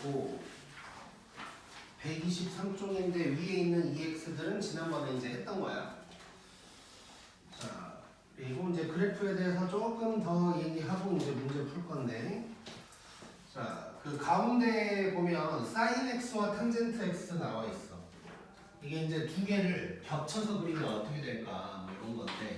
있고 123쪽인데 위에 있는 EX들은 지난번에 이제 했던 거야. 자, 그리고 이제 그래프에 대해서 조금 더 얘기하고 이제 문제 풀 건데, 자, 그 가운데 보면 sin x와 탄젠트 x 나와 있어. 이게 이제 두 개를 겹쳐서 그리면 어떻게 될까? 뭐 이런 건데.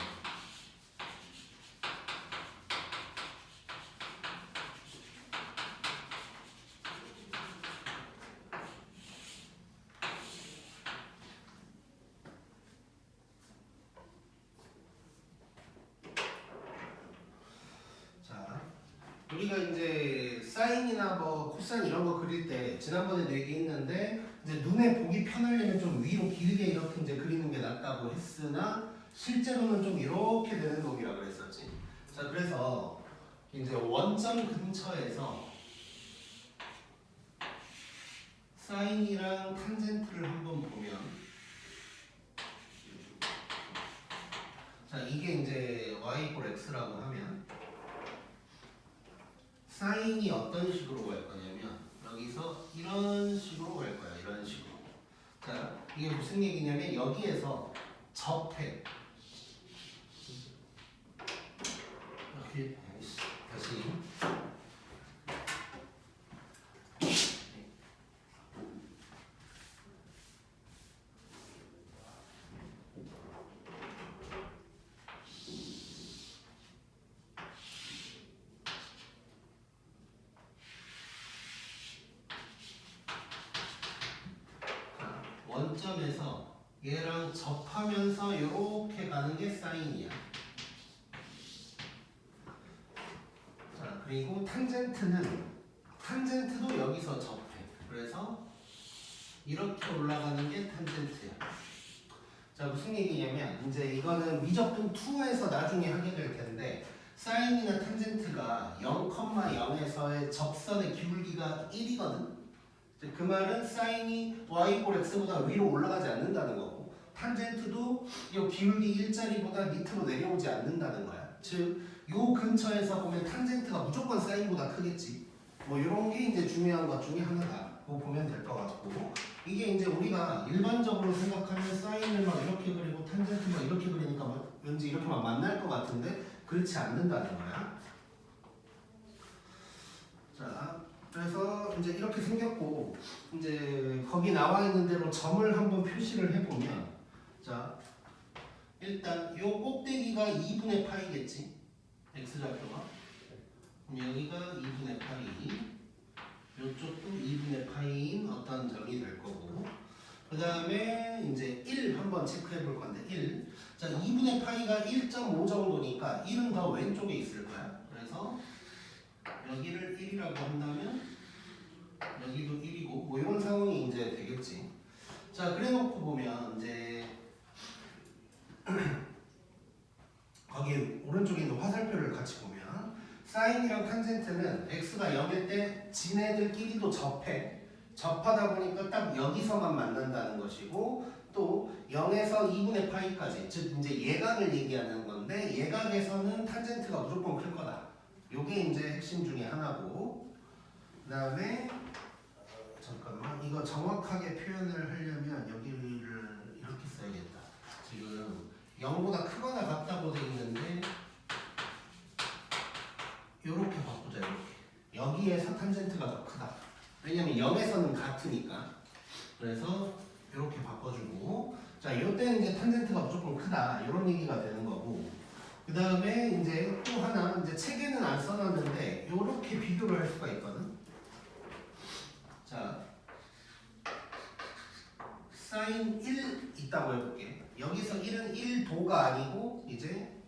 우리가 이제 사인이나 뭐 코사인 이런 거 그릴 때 지난번에도 얘기했는데 이제 눈에 보기 편하려면 좀 위로 길게 이렇게 이제 그리는 게 낫다고 했으나 실제로는 좀 이렇게 되는 놈이라 그랬었지. 자, 그래서 이제 원점 근처에서 사인이랑 탄젠트를 한번 보면, 자, 이게 이제 y = x라고 하면 사인이 어떤 식으로 갈 거냐면 여기서 이런 식으로 갈 거야. 이런 식으로. 자, 이게 무슨 얘기냐면 여기에서 접해. 이렇게 다시. 원점에서 얘랑 접하면서 이렇게 가는 게 사인이야. 자, 그리고 탄젠트도 여기서 접해. 그래서 이렇게 올라가는 게 탄젠트야. 자, 무슨 얘기냐면 이제 이거는 미적분 2에서 나중에 하게 될 텐데, 사인이나 탄젠트가 0,0에서의 접선의 기울기가 1이거든. 그 말은 사인이 y = x보다 위로 올라가지 않는다는 거고, 탄젠트도 이 기울기 일자리보다 밑으로 내려오지 않는다는 거야. 즉, 요 근처에서 보면 탄젠트가 무조건 사인보다 크겠지. 뭐 이런 게 이제 중요한 것 중에 하나다고 보면 될 것 같고, 이게 이제 우리가 일반적으로 생각하면 사인을 막 이렇게 그리고 탄젠트 막 이렇게 그리니까 막 왠지 이렇게 막 만날 것 같은데 그렇지 않는다는 거야. 자, 그래서 이제 이렇게 생겼고, 이제 거기 나와 있는 대로 점을 한번 표시를 해보면, 자, 일단 요 꼭대기가 2분의 파이겠지, x좌표가. 여기가 2분의 파이, 요쪽도 2분의 파이인 어떤 점이 될 거고, 그 다음에 이제 1 한번 체크해 볼 건데, 1. 자, 2분의 파이가 1.5 정도니까 1은 더 왼쪽에 있을 거야. 그래서 여기를 1이라고 한다면 여기도 1이고 뭐 이런 상황이 이제 되겠지. 자, 그래 놓고 보면 이제 거기 오른쪽에 있는 화살표를 같이 보면 사인이랑 탄젠트는 x가 0일 때 지네들끼리도 접하다 보니까 딱 여기서만 만난다는 것이고, 또 0에서 2분의 파이까지, 즉 이제 예각을 얘기하는 건데 예각에서는 탄젠트가 무조건 클 거다. 요게 이제 핵심 중에 하나고, 그 다음에 잠깐만, 이거 정확하게 표현을 하려면 여기를 이렇게 써야겠다. 지금 0보다 크거나 같다고 되어 있는데 이렇게 바꾸자. 이렇게 여기에서 탄젠트가 더 크다. 왜냐면 0에서는 같으니까. 그래서 이렇게 바꿔주고, 자, 이때는 이제 탄젠트가 무조건 크다, 이런 얘기가 되는 거고, 그 다음에 이제 또 하나, 이제 책에는 안 써놨는데 이렇게 비교를 할 수가 있거든. 자, 사인 1 있다고 해볼게. 여기서 1은 1도가 아니고 이제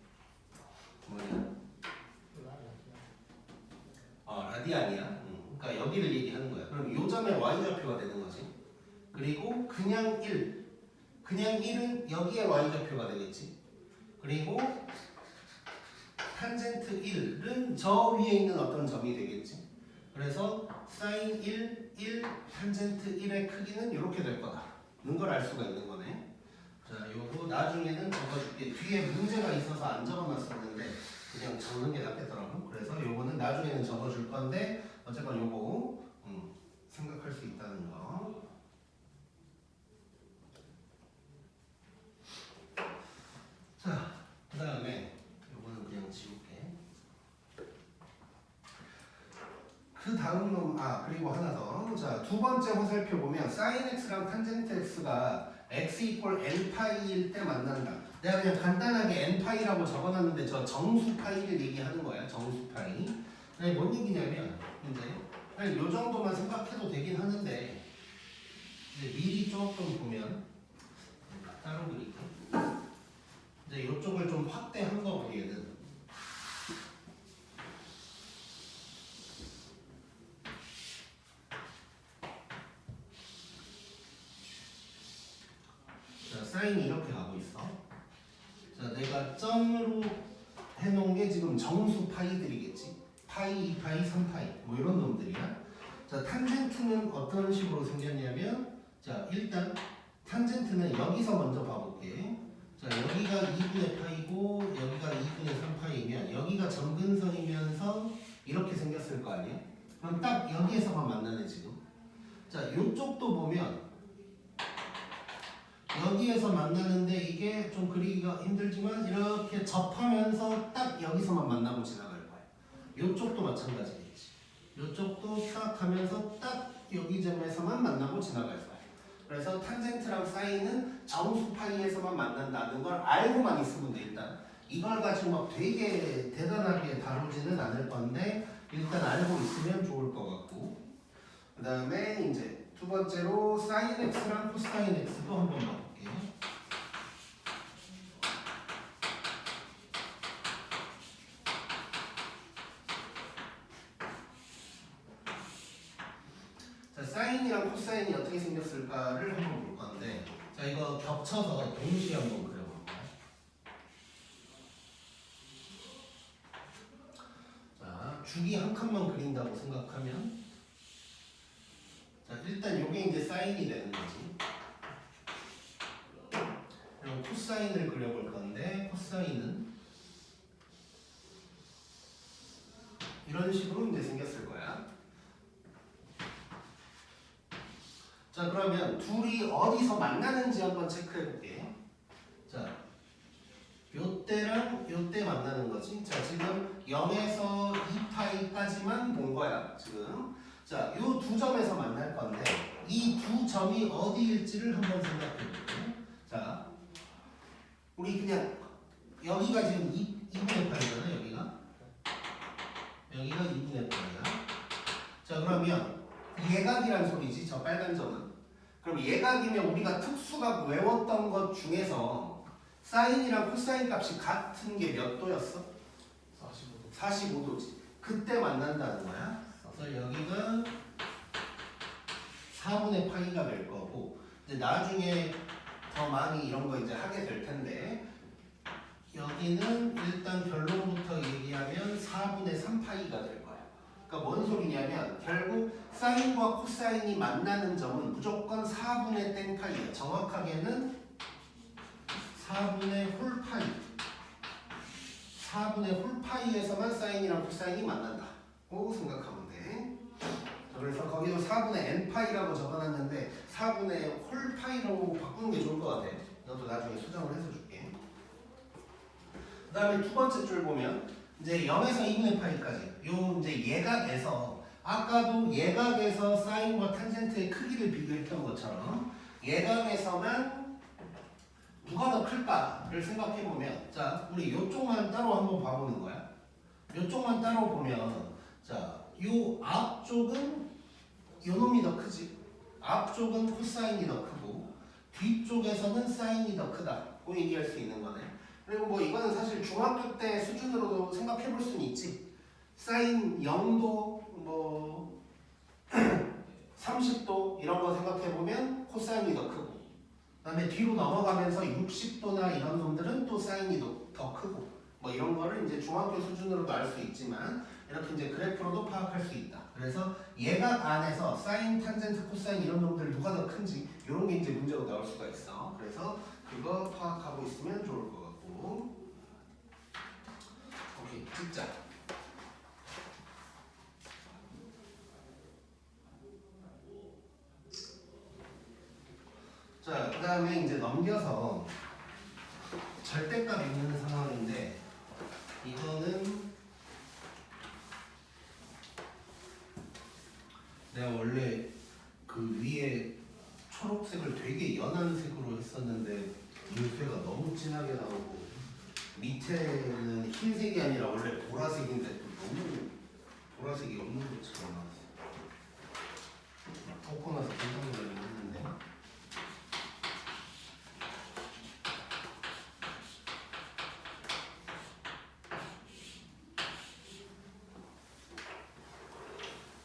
뭐냐? 라디안이야. 그러니까 여기를 얘기하는 거야. 그럼 요 점의 y좌표가 되는 거지. 그리고 그냥 1은 여기에 y좌표가 되겠지. 그리고 탄젠트 1은 저 위에 있는 어떤 점이 되겠지. 그래서 사인 1, 탄젠트 1의 크기는 이렇게 될 거다는 걸 알 수가 있는 거네. 자, 요거 나중에는 적어줄게. 뒤에 문제가 있어서 안 적어놨었는데 그냥 적는 게 낫겠더라고. 그래서 요거는 나중에는 적어줄 건데 어쨌건 요거 생각할 수 있다는 거. 자, 그 다음에 이거는 그냥 지울게. 그 다음 놈, 그리고 하나 더. 자, 두 번째 화살표 보면 sin x랑 탄젠트 x가 x 이퀄 n파이일 때 만난다. 내가 그냥 간단하게 n파이라고 적어놨는데 저 정수파이를 얘기하는 거야. 정수파이. 아니, 뭔 얘기냐면 이제 그냥 요 정도만 생각해도 되긴 하는데 이제 미리 조금 보면 따로 그릴게. 이제 이쪽을 좀 확대한 거 얘는. 자, 사인이 이렇게 가고 있어. 자, 내가 점으로 해놓은 게 지금 정수 파이들이겠지. 파이, 2파이, 3파이 뭐 이런 놈들이야. 자, 탄젠트는 어떤 식으로 생겼냐면, 자, 일단 탄젠트는 여기서 먼저 봐볼게. 자, 여기가 2분의 파이고 여기가 2분의 3파이면 여기가 점근선이면서 이렇게 생겼을 거 아니야? 그럼 딱 여기에서만 만나네 지금. 자, 요쪽도 보면 여기에서 만나는데 이게 좀 그리기가 힘들지만 이렇게 접하면서 딱 여기서만 만나고 지나갈 거야. 요쪽도 마찬가지겠지. 요쪽도 딱 하면서 딱 여기 점에서만 만나고 지나갈 거야. 그래서 탄젠트랑 사인은 정수 파이에서만 만난다는 걸 알고만 있으면 돼. 일단 이걸 가지고 막 되게 대단하게 다루지는 않을 건데 일단 알고 있으면 좋을 것 같고. 그 다음에 이제 두 번째로 사인 x랑 코사인 x도 한번 봐볼게요. 자, 사인이랑 코사인이 어떻게 생겼을까를 한번 볼 건데, 자, 이거 겹쳐서 동시에 한번 그려볼까요? 자, 줄이 한 칸만 그린다고 생각하면, 자, 일단 요게 이제 사인이 되는 거지. 그리고 코사인을 그려볼 건데, 코사인은 이런 식으로 이제 생겼을 거야. 자, 그러면 둘이 어디서 만나는지 한번 체크해 볼게. 자, 요때랑 요때 만나는 거지. 자, 지금 0에서 2파이까지만 본 거야, 지금. 자, 요 두 점에서 만날 건데 이 두 점이 어디일지를 한번 생각해 볼게. 자, 우리 그냥 여기가 지금 2분의 8이잖아, 여기가. 여기가 2분의 8이야. 자, 그러면 예각이란 소리지, 저 빨간 점은. 그럼 예각이면 우리가 특수각 외웠던 것 중에서 사인이랑 코사인 값이 같은 게 몇 도였어? 45도. 45도지. 그때 만난다는 거야. 그래서 여기가 4분의 파이가 될 거고, 이제 나중에 더 많이 이런 거 이제 하게 될 텐데, 여기는 일단 결론부터 얘기하면 4분의 3파이가 될 거야. 그러니까 뭔 소리냐면 결국 사인과 코사인이 만나는 점은 무조건 4분의 땡파이야. 정확하게는 4분의 홀파이. 4분의 홀파이에서만 사인이랑 코사인이 만난다고 생각하면 돼. 자, 그래서 거기도 4분의 n파이라고 적어놨는데 4분의 홀파이로 바꾸는 게 좋을 것 같아. 이것도 나중에 수정을 해서 줄게. 그 다음에 두 번째 줄 보면 이제 0에서 2분의 파이까지 요 이제 예각에서 아까도 예각에서 사인과 탄젠트의 크기를 비교했던 것처럼 예각에서만 누가 더 클까를 생각해 보면, 자, 우리 요쪽만 따로 한번 봐보는 거야. 요쪽만 따로 보면, 자, 요 앞쪽은 요 놈이 더 크지. 앞쪽은 코사인이 더 크고 뒤쪽에서는 사인이 더 크다고 얘기할 수 있는 거네. 그리고 뭐 이거는 사실 중학교 때 수준으로도 생각해 볼 수는 있지. 사인 0도 뭐 30도 이런 거 생각해 보면 코사인이 더 크고, 그다음에 뒤로 넘어가면서 60도나 이런 놈들은 또 사인이 더 크고, 뭐 이런 거를 이제 중학교 수준으로도 알 수 있지만 이렇게 이제 그래프로도 파악할 수 있다. 그래서 예각 안에서 사인, 탄젠트, 코사인 이런 놈들 누가 더 큰지 이런 게 이제 문제로 나올 수가 있어. 그래서 그거 파악하고 있으면 좋을 것 같고. 오케이, 찍자. 자, 그 다음에 이제 넘겨서 절대값 있는 상황인데 이거는 내가 원래 그 위에 초록색을 되게 연한 색으로 했었는데 물새가 너무 진하게 나오고 밑에는 흰색이 아니라 원래 보라색인데 또 너무 보라색이 없는 것처럼 나왔어. 덮고 나서 깜짝 놀라긴 했는데.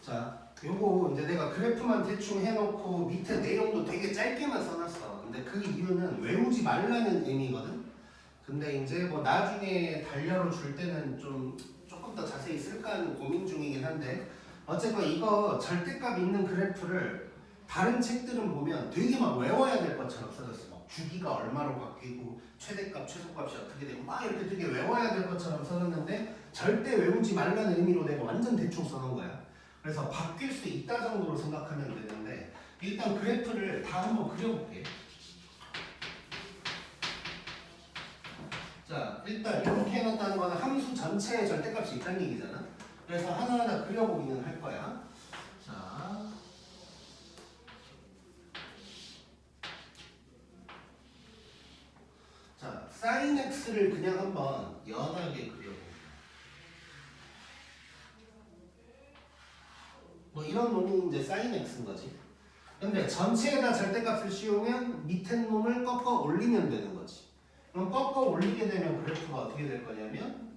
자, 요거 이제 내가 그래프만 대충 해놓고 밑에 내용도 되게 짧게만 써놨어. 근데 그 이유는 외우지 말라는 의미거든. 근데 이제 뭐 나중에 단려로 줄 때는 조금 더 자세히 쓸까 하는 고민 중이긴 한데 어쨌건 이거 절대값 있는 그래프를 다른 책들은 보면 되게 막 외워야 될 것처럼 써졌어. 막 주기가 얼마로 바뀌고 최대값, 최소값이 어떻게 되고 막 이렇게 되게 외워야 될 것처럼 써놨는데 절대 외우지 말라는 의미로 내가 완전 대충 써놓은 거야. 그래서 바뀔 수 있다 정도로 생각하면 되는데 일단 그래프를 다 한번 그려볼게. 자, 일단 이렇게 해놨다는 거는 함수 전체의 절대값이 있다는 얘기잖아. 그래서 하나하나 그려보기는 할 거야. 자, sin x를 그냥 한번 연하게 그려볼게. 뭐 이런 놈이 이제 sin x인 거지. 근데 전체에다 절대값을 씌우면 밑에 놈을 꺾어 올리면 되는 거지. 그럼 꺾어 올리게 되면 그래프가 어떻게 될 거냐면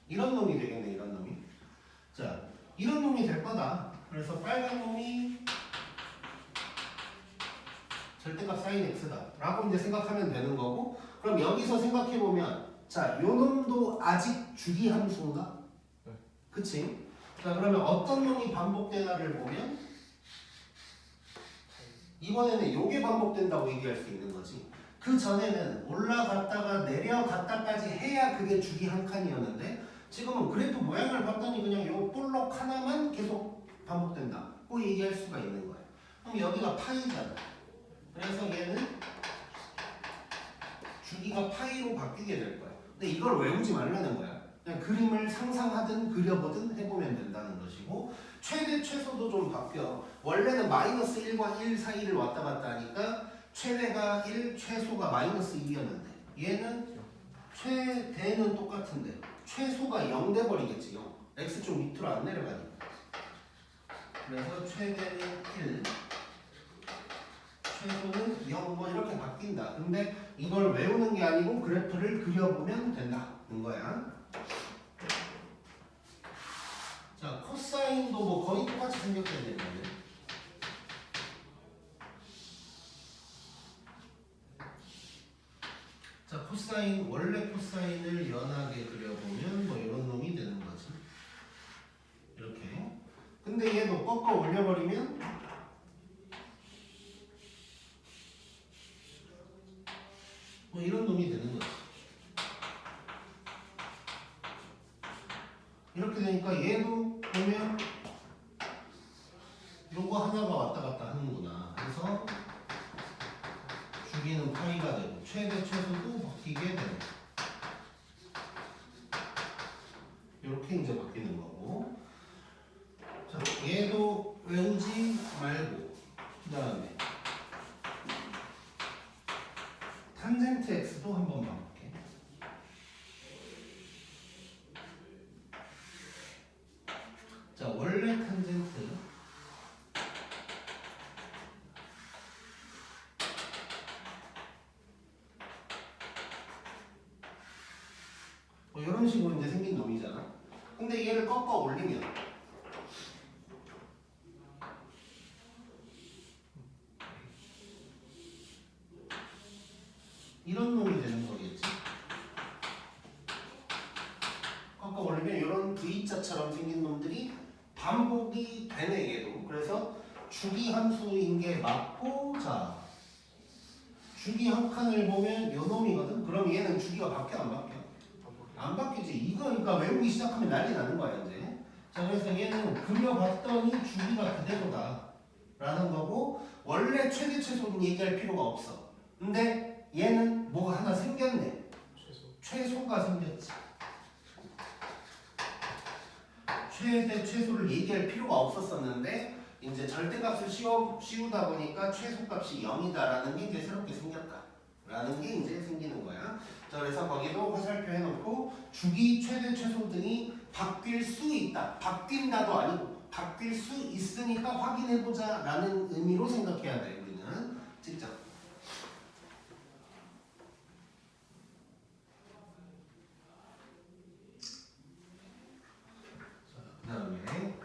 이런 놈이 되겠네. 이런 놈이. 자, 이런 놈이 될 거다. 그래서 빨간 놈이 절대값 sin x다 라고 이제 생각하면 되는 거고, 그럼 여기서 생각해 보면 자, 요 놈도 아직 주기 함수인가? 그치? 자, 그러면 어떤 놈이 반복되나를 보면 이번에는 요게 반복된다고 얘기할 수 있는 거지. 그 전에는 올라갔다가 내려갔다까지 해야 그게 주기 한 칸이었는데 지금은 그래프 모양을 봤더니 그냥 요 볼록 하나만 계속 반복된다 고 얘기할 수가 있는 거야. 그럼 여기가 파이잖아. 그래서 얘는 주기가 파이로 바뀌게 될 거야. 근데 이걸 외우지 말라는 거야. 그냥 그림을 상상하든 그려보든 해보면 된다는 것이고, 최대 최소도 좀 바뀌어. 원래는 마이너스 1과 1 사이를 왔다 갔다 하니까 최대가 1, 최소가 마이너스 2였는데 얘는 최대는 똑같은데 최소가 0 돼버리겠지. 0. x 좀 밑으로 안 내려가니까. 그래서 최대는 1, 최소는 0, 뭐 이렇게 바뀐다. 근데 이걸 외우는 게 아니고 그래프를 그려보면 된다는 거야. 자, 코사인도 뭐 거의 똑같이 생겼겠네요. 자, 코사인, 원래 코사인을 연하게 그려보면 뭐 이런 놈이 되는 거지. 이렇게. 근데 얘도 꺾어 올려버리면 뭐 이런 놈이 되는 거지. 이렇게 되니까 얘도 보면 요거 하나가 왔다 갔다 하는구나. 그래서 주기는 파이가 되고 최대 최소도 바뀌게 되고 이렇게 이제 바뀌는 거고. 자, 얘도 외우지 말고 그 다음에 탄젠트 x도 한번 봐볼게. 자, 원래 탄젠트 뭐 이런 식으로 이제 생긴 놈이잖아. 근데 얘를 꺾어 올리면 이런 놈이 되는 거겠지. 꺾어 올리면 이런 V자처럼 생긴 놈들이 반복이 되네 얘도. 그래서 주기 함수인 게 맞고, 자, 주기 한 칸을 보면 요 놈이거든. 그럼 얘는 주기가 바뀌어 안 바뀌어? 안 바뀌지. 이거 그러니까 외우기 시작하면 난리 나는 거야 이제. 자, 그래서 얘는 그려봤더니 주기가 그대로다 라는 거고 원래 최대 최소는 얘기할 필요가 없어. 근데 얘는 뭐가 하나 생겼네. 최소가 생겼지. 최대 최소를 얘기할 필요가 없었었는데 이제 절대값을 씌우다 보니까 최소값이 0이다라는 게 이제 새롭게 생겼다라는 게 이제 생기는 거야. 자, 그래서 거기도 화살표 해놓고 주기, 최대, 최소 등이 바뀔 수 있다. 바뀐다도 아니고 바뀔 수 있으니까 확인해보자라는 의미로 생각해야 돼. 우리는 찍자. 그 다음에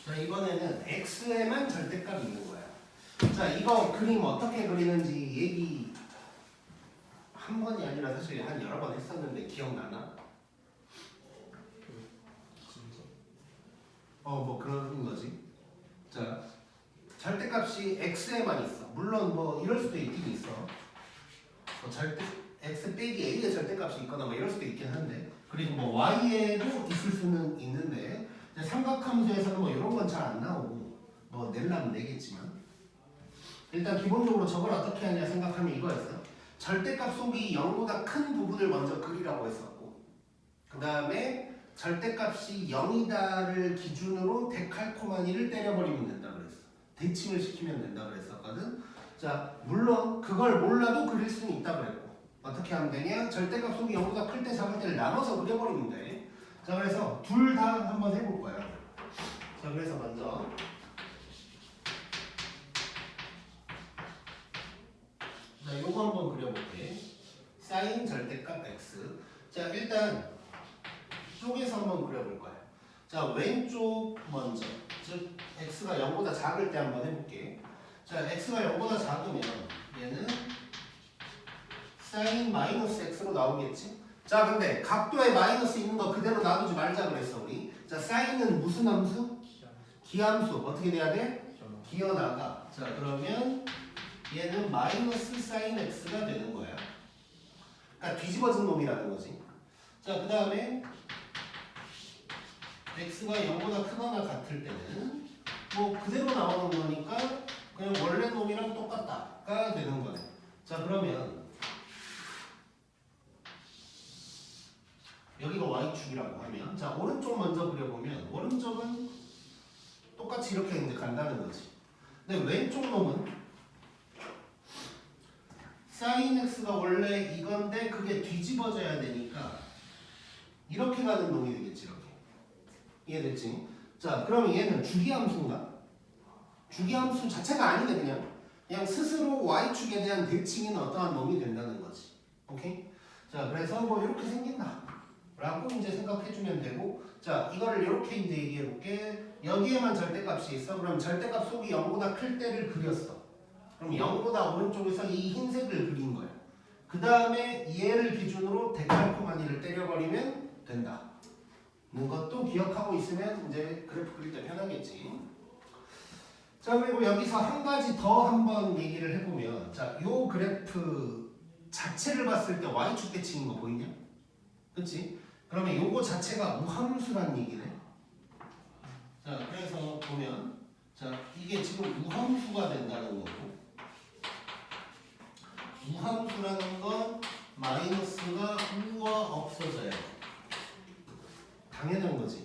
자, 이번에는 x에만 절대값이 있는 거야. 자, 이거 그림 어떻게 그리는지 얘기 한 번이 아니라 사실 한 여러 번 했었는데 기억나나? 뭐 그런 거지. 자, 절대값이 x에만 있어. 물론 뭐 이럴 수도 있긴 있어. 절대 x 빼기 a의 절대값이 있거나 뭐 이럴 수도 있긴 한데, 그리고 뭐 y에도 있을 수는 있는데 삼각함수에서는 뭐 이런 건 잘 안 나오고 뭐 내려면 내겠지만 일단 기본적으로 저걸 어떻게 하냐 생각하면 이거였어. 절대값 속이 0보다 큰 부분을 먼저 그리라고 했었고 그 다음에 절대값이 0이다를 기준으로 데칼코마니를 때려버리면 된다 그랬어. 대칭을 시키면 된다 그랬었거든. 자, 물론 그걸 몰라도 그릴 수는 있다 그랬고 어떻게 하면 되냐? 절대값 속이 0보다 클 때 작을 때를 나눠서 그려버리면 돼. 자, 그래서 둘 다 한번 해볼 거야. 자, 그래서 먼저 자, 요거 한번 그려볼게. 사인 절대값 x. 자, 일단 쪽에서 한번 그려볼 거야. 자, 왼쪽 먼저. 즉 x가 0보다 작을 때 한번 해볼게. 자, x가 0보다 작으면 얘는 사인 마이너스 x로 나오겠지? 자, 근데 각도에 마이너스 있는 거 그대로 놔두지 말자 그랬어 우리. 자, 사인은 무슨 함수? 기함수. 어떻게 돼야 돼? 기어나가. 자, 그러면 얘는 마이너스 사인 x가 되는 거야. 그러니까 뒤집어진 놈이라는 거지. 자, 그 다음에 x가 0보다 크거나 같을 때는 뭐 그대로 나오는 거니까 그냥 원래 놈이랑 똑같다가 되는 거네. 자, 그러면 여기가 y축이라고 하면 자, 오른쪽 먼저 그려보면 오른쪽은 똑같이 이렇게 이제 간다는 거지. 근데 왼쪽 놈은 사인 x가 원래 이건데 그게 뒤집어져야 되니까 이렇게 가는 놈이 되겠지. 이렇게 이해됐지? 자, 그러면 얘는 주기함수인가? 주기함수 자체가 아니네. 그냥 스스로 y축에 대한 대칭인 어떠한 놈이 된다는 거지. 오케이? 자, 그래서 뭐 이렇게 생긴다 라고 이제 생각해주면 되고, 자, 이거를 이렇게 이제 얘기해볼게. 여기에만 절대값이 있어. 그럼 절대값 속이 0보다 클 때를 그렸어. 그럼 0보다 오른쪽에서 이 흰색을 그린 거야. 그 다음에 얘를 기준으로 데칼코마니를 때려버리면 된다. 는 것도 기억하고 있으면 이제 그래프 그릴 때 편하겠지. 자, 그리고 여기서 한 가지 더 한번 얘기를 해보면, 자, 요 그래프 자체를 봤을 때 y축 대칭인 거 보이냐? 그치? 그러면 요거 자체가 우함수란 얘기네. 자, 그래서 보면 자, 이게 지금 우함수가 된다는 거고, 우함수라는 건 마이너스가 우와 없어져야 돼. 당연한 거지.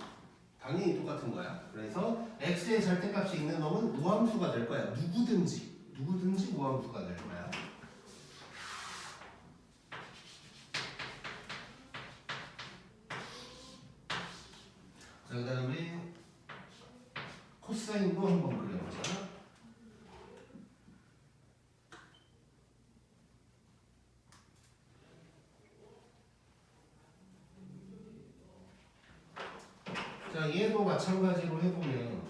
당연히 똑같은 거야. 그래서 x의 절대값이 있는 놈은 우함수가 될 거야. 누구든지 우함수가 될 거야. 자, 그 다음에 코사인도 한번 그려보자. 자, 얘도 마찬가지로 해보면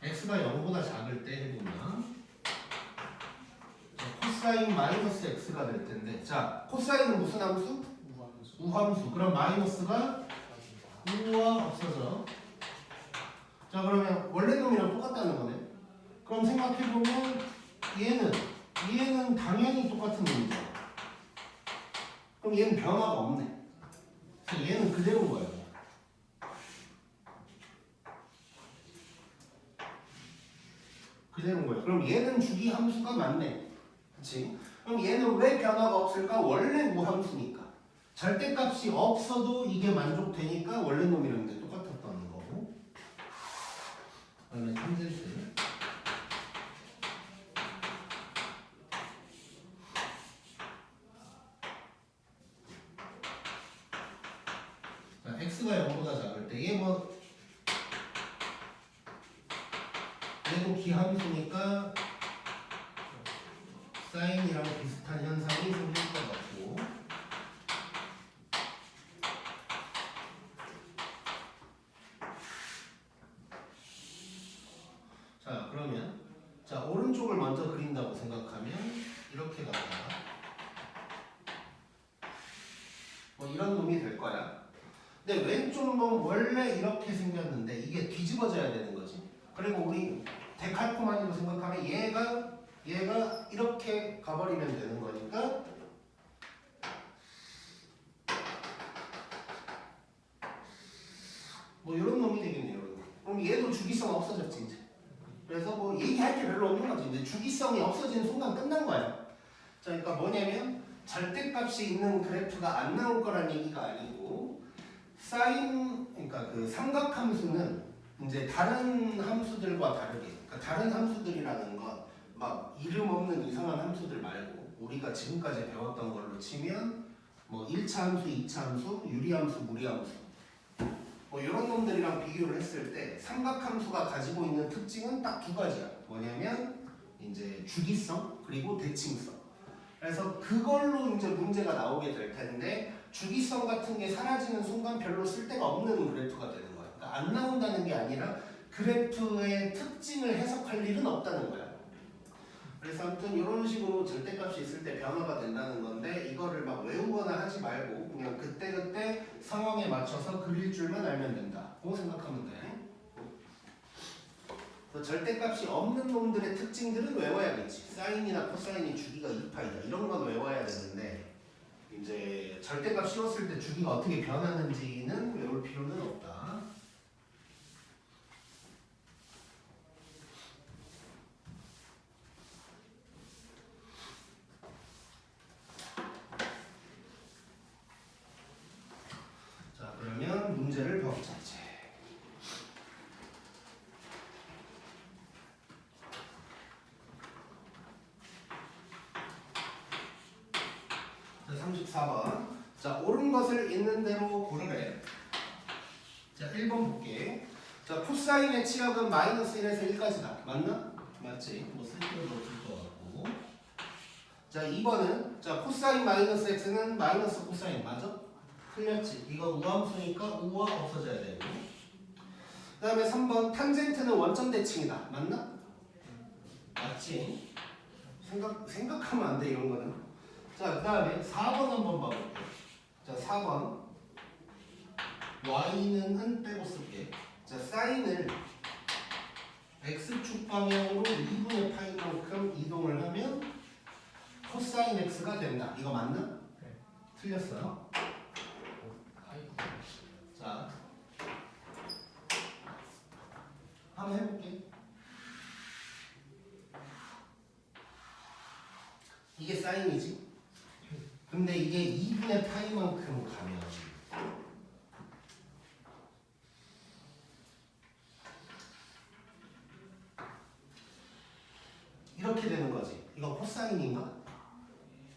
x가 0보다 작을 때 해보면 코사인 마이너스 x가 될 텐데, 자 코사인은 무슨 함수? 우함수. 우함수. 그럼 마이너스가 우와 없어져. 자 그러면 원래 놈이랑 똑같다는 거네. 그럼 생각해보면 얘는 당연히 똑같은 놈이죠. 그럼 얘는 변화가 없네. 그래서 얘는 그대로인 거예요. 그대로인 거예요. 그럼 얘는 주기 함수가 맞네. 그치? 그럼 얘는 왜 변화가 없을까? 원래 무함수니까. 절대값이 없어도 이게 만족되니까 원래 놈이랑 이제 똑같았다는 거고. 그다음에 탄젠트. 자, x가 0보다 작을 때 얘도 기함수니까 사인이랑 비슷한 현상이 생길 것 같고. 자 그러면 자 오른쪽을 먼저 그린다고 생각하면 이렇게 갔다가 뭐 이런 놈이 될 거야. 근데 왼쪽 놈 원래 이렇게 생겼는데 이게 뒤집어져야 되는 거지. 그리고 우리 데칼코마니로 생각하면 얘가 이렇게 가버리면 되는 거니까 뭐 이런 놈이 되겠네요. 그럼 얘도 주기성 없어졌지 이제. 그래서 뭐 얘기할 게 별로 없는 거지. 이제 주기성이 없어지는 순간 끝난 거야. 자, 그러니까 뭐냐면 절대값이 있는 그래프가 안 나올 거란 얘기가 아니고 그러니까 그 삼각함수는 이제 다른 함수들과 다르게, 그러니까 다른 함수들이라는 건 막 이름 없는 이상한 함수들 말고 우리가 지금까지 배웠던 걸로 치면 뭐 1차 함수, 2차 함수, 유리함수, 무리함수 뭐 이런 놈들이랑 비교를 했을 때 삼각함수가 가지고 있는 특징은 딱 두 가지야. 뭐냐면 이제 주기성 그리고 대칭성. 그래서 그걸로 이제 문제가 나오게 될 텐데 주기성 같은 게 사라지는 순간 별로 쓸데가 없는 그래프가 되는 거야. 그러니까 안 나온다는 게 아니라 그래프의 특징을 해석할 일은 없다는 거야. 그래서 아무튼 이런 식으로 절대값이 있을 때 변화가 된다는 건데 이거를 막 외우거나 하지 말고 그냥 그때그때 상황에 맞춰서 그릴 줄만 알면 된다. 그거 생각하면 돼. 그래서 절대값이 없는 놈들의 특징들은 외워야겠지. 사인이나 코사인이 주기가 2파이다. 이런 건 외워야 되는데 이제 절대값 씌웠을 때 주기가 어떻게 변하는지는 외울 필요는 없다. 자, 그러면 문제를 배워보자 이제. 자, 34번. 자, 옳은 것을 있는 대로 고르래. 자, 1번 볼게. 자, 코사인의 치역은 마이너스 1에서 1까지다. 맞나? 맞지? 뭐 쓸데도 없을 것 같고. 자, 2번은 자, 코사인 마이너스 x는 마이너스 코사인 맞아? 틀렸지? 이거 우함수니까 우와 없어져야 되고. 그 다음에 3번 탄젠트는 원점 대칭이다. 맞나? 맞지? 생각하면 안 돼 이런 거는. 자, 그 다음에 4번 한번 봐볼게요. 자, 4번 y는 빼고 쓸게. 자, 사인을 x축 방향으로 2분의 파이만큼 이동을 하면 코사인 x가 된다. 이거 맞나? 네. 틀렸어요? 자, 한번 해볼게. 이게 사인이지? 근데 이게 2분의 파이만큼 가면 이렇게 되는 거지. 이거 코사인인가?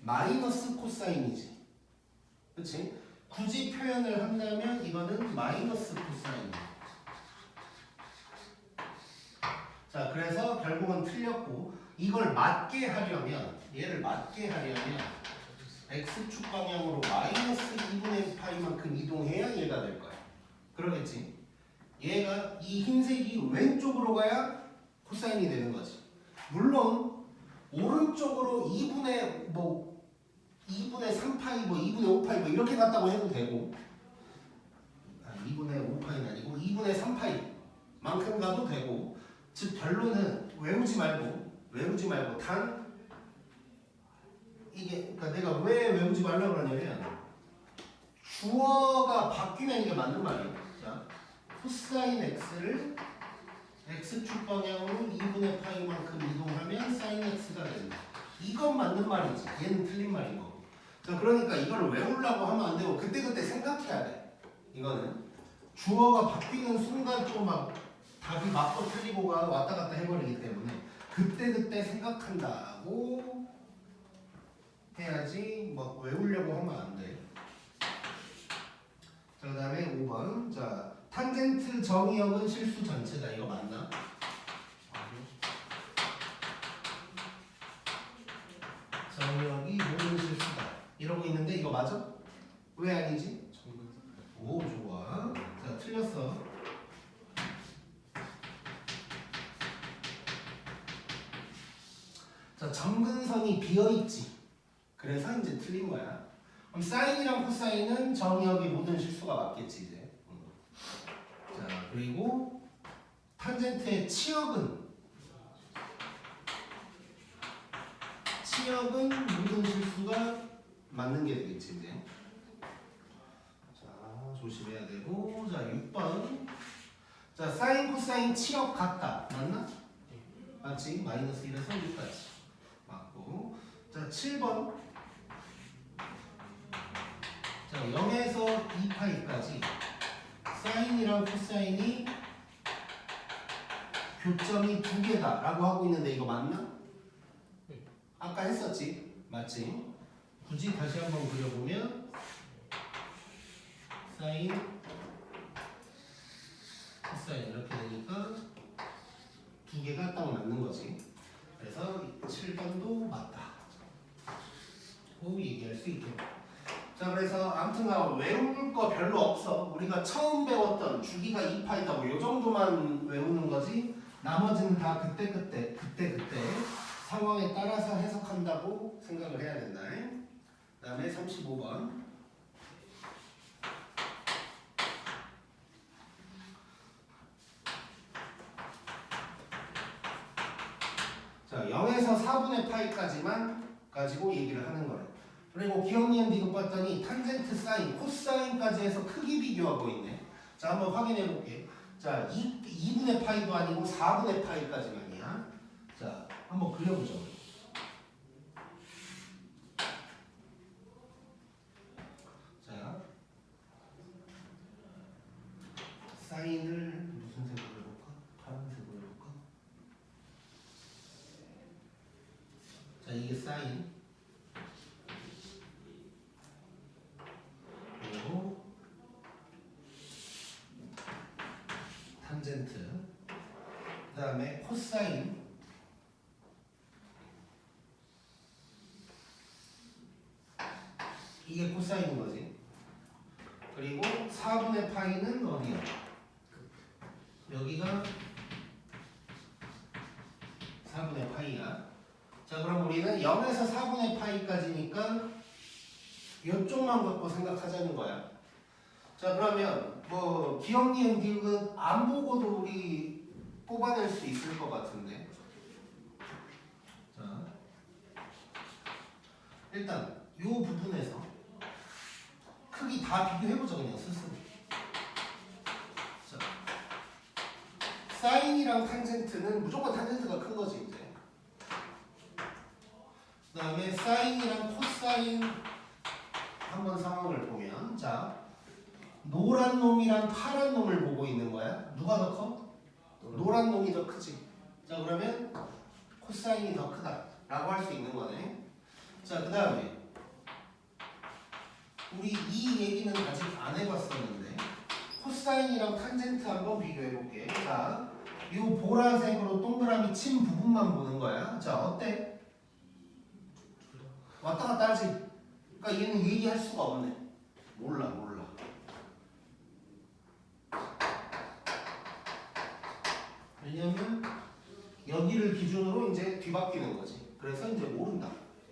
마이너스 코사인이지. 그치? 굳이 표현을 한다면 이거는 마이너스 코사인이야. 자, 그래서 결국은 틀렸고 이걸 맞게 하려면 얘를 맞게 하려면 x축 방향으로 마이너스 2분의 파이만큼 이동해야 얘가 될 거야. 그러겠지? 얘가 이 흰색이 왼쪽으로 가야 코사인이 되는 거지. 물론 오른쪽 오른쪽으로 2분의 3파이 2분의 5파이 이렇게 갔다고 해도 되고 2분의 5파이는 아니고 2분의 3파이만큼 가도 되고 즉 결론은 외우지 말고 단 이게 그러니까 내가 왜 외우지 말라고 그러냐면 주어가 바뀌면 이게 맞는 말이에요. 자, 코사인 x를 x축 방향으로 2분의 파이만큼 이동하면 사인 x가 된다. 이건 맞는 말이지. 얘는 틀린 말인 거고. 자, 그러니까 이걸 외우려고 하면 안 되고 그때그때 생각해야 돼. 이거는 주어가 바뀌는 순간 또 막 답이 맞고 틀리고가 왔다 갔다 해버리기 때문에 그때그때 생각한다고 해야지 뭐 외우려고 하면 안 돼. 자, 그 다음에 5번. 자, 탄젠트 정의역은 실수 전체다. 이거 맞나? 정의역이 모든 실수다. 이러고 있는데 이거 맞아? 왜 아니지? 오, 좋아. 자, 틀렸어. 자, 점근선이 비어있지. 그래서 이제 틀린 거야. 그럼 사인이랑 코사인은 정의역의 모든 실수가 맞겠지 이제. 자, 그리고 탄젠트의 치역은 모든 실수가 맞는 게 되겠지 이제. 자, 조심해야 되고. 자, 6번. 자, 사인 코사인 치역 같다. 맞나? 맞지? 마이너스 1에서 6까지 맞고. 자, 7번. 자, 0에서 2파이까지 사인이랑 코사인이 교점이 2개다 라고 하고 있는데 이거 맞나? 아까 했었지? 맞지? 굳이 다시 한번 그려보면 사인, 코사인 이렇게 되니까 2개가 딱 맞는 거지. 그래서 7번도 맞다 고 얘기할 수 있겠다. 자, 그래서 아무튼 외울 거 별로 없어. 우리가 처음 배웠던 주기가 2파이다 뭐 요 정도만 외우는 거지. 나머지는 다 그때 상황에 따라서 해석한다고 생각을 해야 된다. 그 다음에 35번. 자, 0에서 4분의 파이까지만 가지고 얘기를 하는 거예요. 그리고 기억니은 비교 봤더니 탄젠트 사인, 코사인까지 해서 크기 비교하고 있네. 자, 한번 확인해 볼게. 자, 2분의 파이도 아니고 4분의 파이까지만이야. 자, 한번 그려보죠. 자, 사인을 무슨 색으로 해볼까? 파란색으로 해볼까? 자, 이게 사인. 그리고 탄젠트. 그 다음에 코사인. 이게 코사인인 거지. 그리고 4분의 파이는 어디야? 여기가 4분의 파이야. 자, 그럼 우리는 0에서 4분의 파이까지니까 이쪽만 갖고 생각하자는 거야. 자, 그러면 뭐 기억, 니은, 디귿 안 보고도 우리 뽑아낼 수 있을 것 같은데. 자, 일단 이 부분에서 크기 다 비교해보자 그냥 스스로. 자, 사인이랑 탄젠트는 무조건 탄젠트가 큰 거지 이제. 그 다음에 사인이랑 코사인 한번 상황을 보면, 자, 노란 놈이랑 파란 놈을 보고 있는 거야. 누가 더 커? 노란 놈이 더 크지. 자, 그러면 코사인이 더 크다 라고 할 수 있는 거네. 자, 그 다음에 우리 이 얘기는 아직 안 해봤었는데 코사인이랑 탄젠트 한번 비교해 볼게. 자, 이 보라색으로 동그라미 친 부분만 보는 거야. 자, 어때? 왔다 갔다 하지? 그러니까 얘는 얘기할 수가 없네. 몰라. 왜냐면 여기를 기준으로 이제 뒤바뀌는 거지. 그래서 이제 모르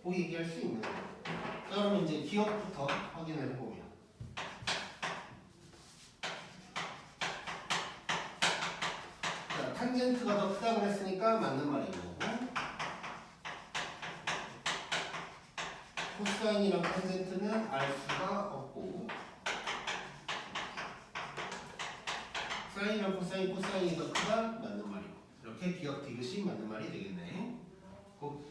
뭐 얘기할 수 있는 거예요. 자, 그러면 이제 기억부터 확인을 해보면 자, 탄젠트가 더 크다고 했으니까 맞는 말인 거고 코사인이랑 탄젠트는 알 수가 없고 사인이랑 코사인, 코사인이 더 크다 맞는 말이고 이렇게 기억 디귿이 맞는 말이 되겠네. 꼭.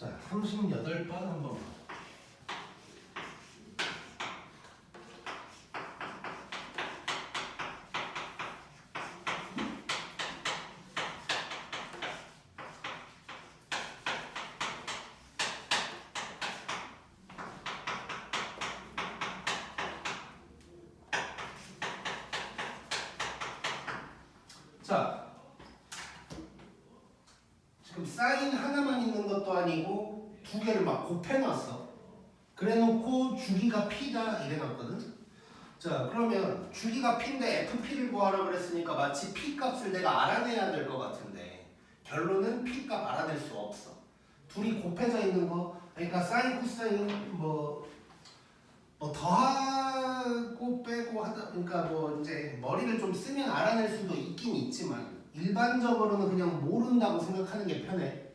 자, 38번 한번 봐. 자, 지금 사인 하나만 있는 것도 아니고 두 개를 막 곱해놨어. 그래놓고 주기가 p다 이래놨거든. 자, 그러면 주기가 p인데 fp를 구하라 그랬으니까 마치 p 값을 내가 알아내야 될 것 같은데 결론은 p 값 알아낼 수 없어. 둘이 곱해져 있는 거, 그러니까 사인, 코사인 뭐 더하고 빼고 하다, 그러니까 뭐 이제 머리를 좀 쓰면 알아낼 수도 있긴 있지만 일반적으로는 그냥 모른다고 생각하는 게 편해.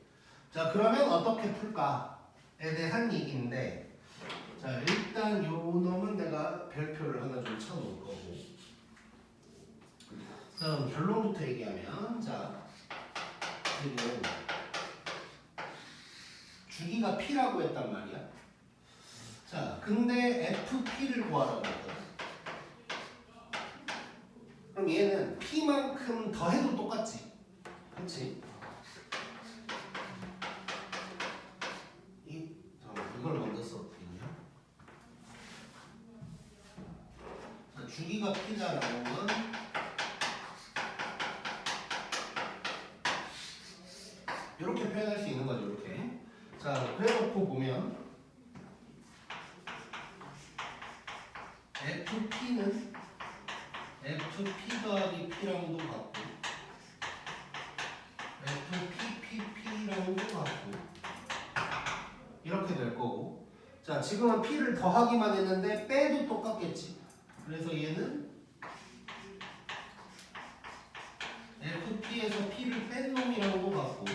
자, 그러면 어떻게 풀까에 대한 얘기인데, 자, 일단 요 놈은 내가 별표를 하나 좀 쳐놓을 거고, 그럼 결론부터 얘기하면, 자, 지금 주기가 p라고 했단 말이야. 자, 근데 fp를 구하라고 했거든. 그럼 얘는 p만큼 더해도 똑같지, 그렇지? 이걸 먼저 써드리냐? 자, 주기가 p다라는 건 이렇게 표현할 수 있는 거죠, 이렇게. 자, 그래놓고 보면 fp는 fp 더하기 p랑도 같고 fpp랑도 같고 이렇게 될 거고, 자, 지금은 p를 더하기만 했는데 빼도 똑같겠지. 그래서 얘는 fp에서 p를 뺀 놈이랑도 같고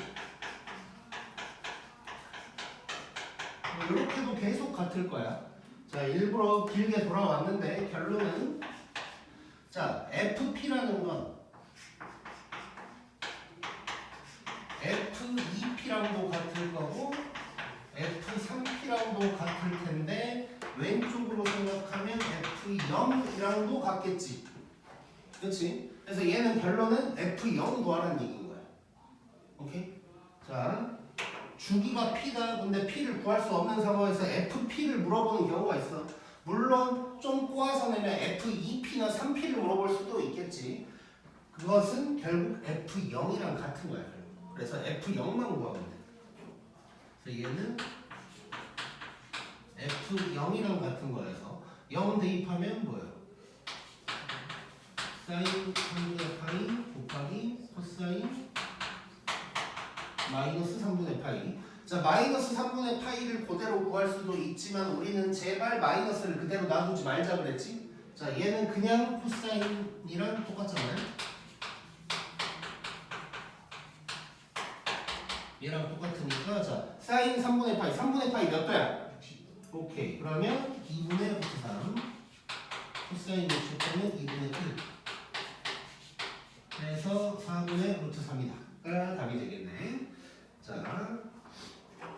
이렇게도 계속 같을 거야. 자, 일부러 길게 돌아왔는데 결론은, 자, fp라는 건 f2p랑도 같을 거고 f3p랑도 같을 텐데 왼쪽으로 생각하면 f0이랑도 같겠지, 그렇지? 그래서 얘는 결론은 f0 구하라는 얘기인 거야. 오케이? 자, 주기가 p다. 근데 p를 구할 수 없는 상황에서 fp를 물어보는 경우가 있어. 물론 좀 꼬아서 내면 f2p나 3p를 물어볼 수도 있겠지. 그것은 결국 f0이랑 같은 거야. 그래서 f0만 구하면 돼. 그래서 얘는 f0이랑 같은 거여서 0 대입하면 뭐예요? 사인 3분의 파이 곱하기 코사인 마이너스 3분의 파이. 자, 마이너스 3분의 파이를 그대로 구할 수도 있지만 우리는 제발 마이너스를 그대로 놔두지 말자 그랬지. 자, 얘는 그냥 코사인이랑 똑같잖아요. 얘랑 똑같으니까, 자, 사인 3분의 파이, 3분의 파이 몇 도야? 오케이. 그러면 2분의 루트 3 코사인 60도면 2분의 1 그래서 4분의 루트 3이다. 답이 되겠네. 자,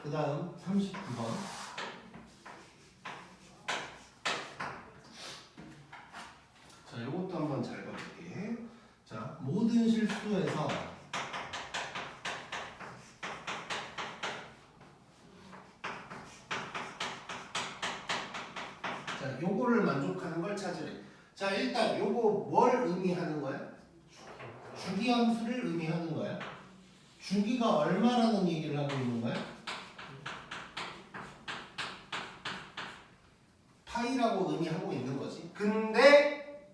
그 다음 39번. 자, 요것도 한번 잘 봐볼게. 자, 모든 실수에서 요거를 만족하는 걸 찾으래. 자, 일단 요거 뭘 의미하는 거야? 주기함수를 의미하는 거야. 주기가 얼마라는 얘기를 하고 있는 거야? 파이라고 의미하고 있는 거지. 근데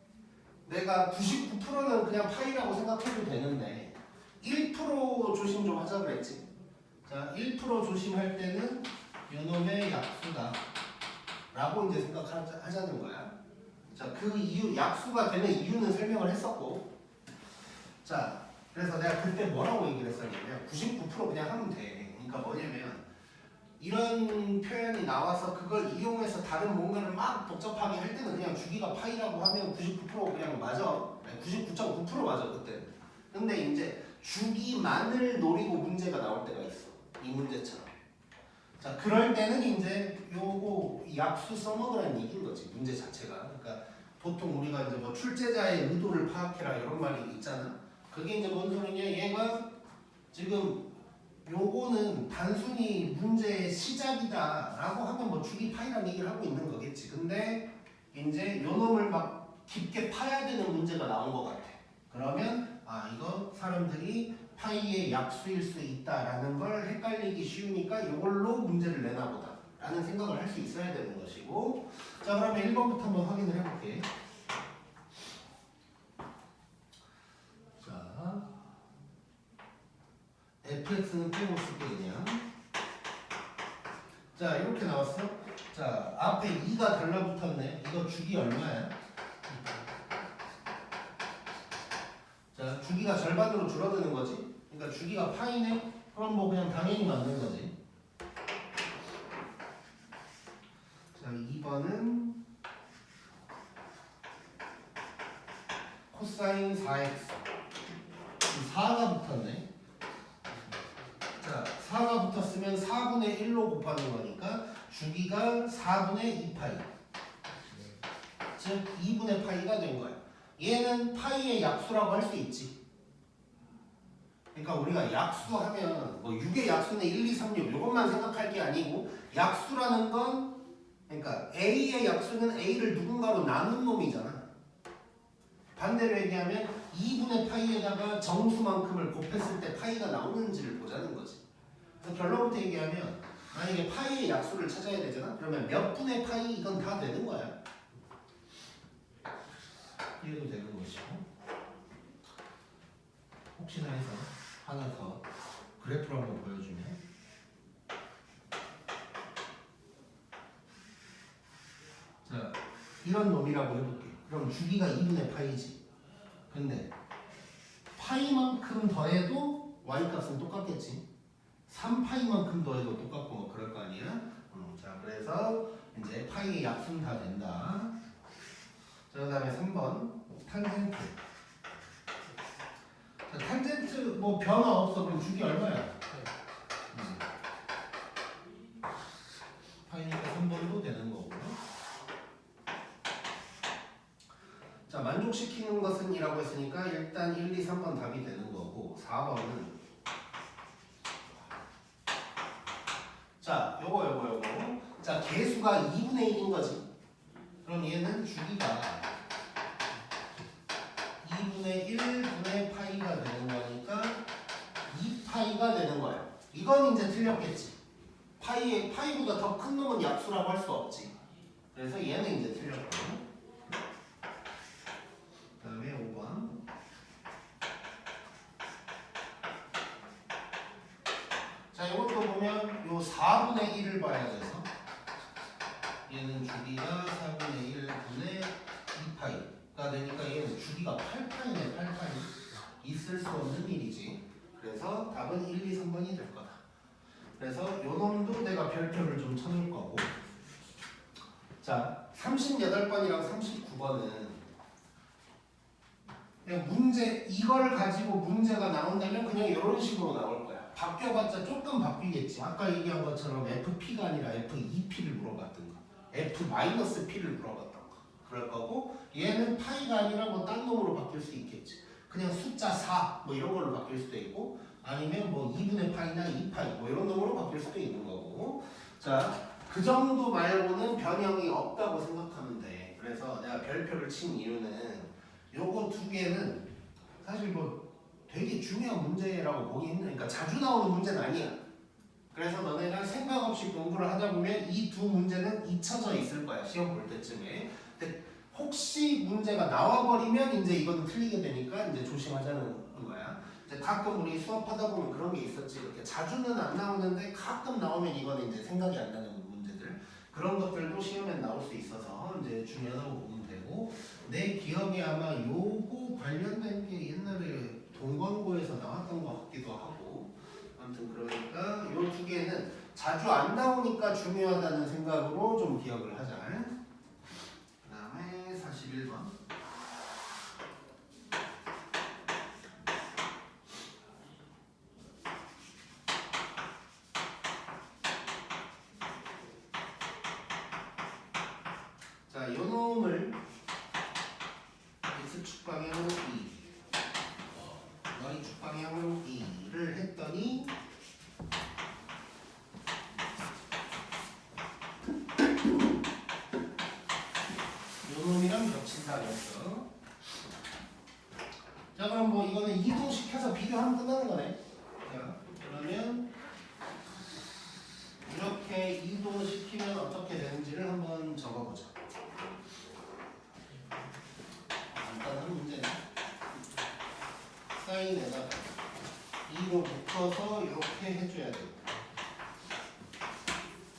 내가 99%는 그냥 파이라고 생각해도 되는데 1% 조심 좀 하자 그랬지. 자, 1% 조심할 때는 요놈의 약수다 라고 이제 생각하자는 거야. 자, 그 이유, 약수가 되는 이유는 설명을 했었고, 자, 그래서 내가 그때 뭐라고 얘기를 했었냐면 99% 그냥 하면 돼. 그러니까 뭐냐면 이런 표현이 나와서 그걸 이용해서 다른 뭔가를 막 복잡하게 할 때는 그냥 주기가 파이라고 하면 99% 그냥 맞아. 99.9% 맞아 그때. 근데 이제 주기만을 노리고 문제가 나올 때가 있어. 이 문제처럼. 자, 그럴 때는 이제 요거 약수 써먹으라는 얘기인 거지. 문제 자체가. 그러니까 보통 우리가 이제 뭐 출제자의 의도를 파악해라 이런 말이 있잖아. 그게 이제 뭔 소리냐? 얘가 지금 요거는 단순히 문제의 시작이다라고 하면 뭐 주기 파이라는 얘기를 하고 있는 거겠지. 근데 이제 요 놈을 막 깊게 파야 되는 문제가 나온 것 같아. 그러면 아, 이거 사람들이 파이의 약수일 수 있다라는 걸 헷갈리기 쉬우니까 이걸로 문제를 내나 보다 라는 생각을 할 수 있어야 되는 것이고. 자, 그러면 1번부터 한번 확인을 해볼게. 자, fx는 빼고 쓸게 그냥. 자, 이렇게 나왔어. 자, 앞에 2가 달라붙었네. 이거 주기 얼마야? 자, 주기가 절반으로 줄어드는 거지. 그러니까 주기가 파이네. 그럼 뭐 그냥 당연히 맞는 거지. 자, 2번은 코사인 4x. 4가 붙었네. 자, 4가 붙었으면 4분의 1로 곱하는 거니까 주기가 4분의 2파이. 즉 2분의 파이가 된 거야. 얘는 파이의 약수라고 할 수 있지. 그러니까 우리가 약수하면 뭐 6의 약수는 1, 2, 3, 6 이것만 생각할 게 아니고 약수라는 건 그러니까 A의 약수는 A를 누군가로 나눈 놈이잖아. 반대로 얘기하면 2분의 파이에다가 정수만큼을 곱했을 때 파이가 나오는지를 보자는 거지. 그래서 결론부터 얘기하면 만약에 파이의 약수를 찾아야 되잖아. 그러면 몇 분의 파이 이건 다 되는 거야. 이래도 되는 것이고. 혹시나 해서 하나 더 그래프로 한번 보여주면 자, 이런 놈이라고 해볼게. 그럼 주기가 2분의 파이지. 근데 파이만큼 더해도 y값은 똑같겠지. 3파이만큼 더해도 똑같고 뭐 그럴 거 아니야. 자, 그래서 이제 파이의 약수는 다 된다. 자, 그 다음에 3번 탄젠트. 자, 탄젠트 뭐 변화 없어. 그럼 주기 얼마야? 파이니까 3번도 되는 거고. 자, 만족시키는 것은 이라고 했으니까 일단 1, 2, 3번 답이 되는 거고 4번은 자, 요거 자, 개수가 2분의 1인 거지. 그럼 얘는 주기가 2분의 1분의 파이가 되는 거니까 2파이가 되는 거야. 이건 이제 틀렸겠지. 파이보다 더 큰 놈은 약수라고 할 수 없지. 그래서 얘는 이제 틀렸고. 그 다음에 5번. 자, 이것도 보면 요 4분의 1을 봐야 돼서 얘는 주기가 4분의 1분의 2파이가 되니까 얘는 주기가 8파이네. 8파이. 있을 수 없는 일이지. 그래서 답은 1, 2, 3번이 될 거다. 그래서 요 놈도 내가 별표를 좀 쳐놓을 거고. 자, 38번이랑 39번은 그냥 문제 이걸 가지고 문제가 나온다면 그냥 이런 식으로 나올 거야. 바뀌어봤자 조금 바뀌겠지. 아까 얘기한 것처럼 FP가 아니라 F2P를 물어봤던 거, F-P를 물어봤던 거 그럴 거고, 얘는 파이가 아니라 뭐 딴 놈으로 바뀔 수 있겠지. 그냥 숫자 4 뭐 이런 걸로 바뀔 수도 있고, 아니면 뭐 2분의 파이나 2파이 뭐 이런 놈으로 바뀔 수도 있는 거고. 자, 그 정도 말고는 변형이 없다고 생각하면 돼. 그래서 내가 별표를 친 이유는 요거 두 개는 사실 뭐 되게 중요한 문제라고 보기 힘드니까 그러니까 자주 나오는 문제는 아니야. 그래서 너네가 생각 없이 공부를 하다 보면 이 두 문제는 잊혀져 있을 거야. 시험 볼 때쯤에. 근데 혹시 문제가 나와버리면 이제 이거는 틀리게 되니까 이제 조심하자는 거야. 이제 가끔 우리 수업하다 보면 그런 게 있었지. 이렇게 자주는 안 나오는데 가끔 나오면 이거는 이제 생각이 안 나는 문제들. 그런 것들도 시험에 나올 수 있어서 이제 중요하다고 보면 되고 내 기억에 아마 요거 관련된 게 옛날에 동광고에서 나왔던 것 같기도 하고 아무튼 그러니까 요 두 개는 자주 안 나오니까 중요하다는 생각으로 좀 기억을 하자. 그 다음에 41번. 자, 요 놈을 x축 방향으로 2, y축 방향으로 2를 했더니 요 놈이랑 겹친다 그랬어. 자, 그럼 뭐 이거는 이동시켜서 비교하면 끝나는 거네. 자, 그러면 이렇게 이동시키면 어떻게 되는지를 한번 적어보자. 간단한 문제네. 사인에다가 2로 묶어서 이렇게 해줘야 되고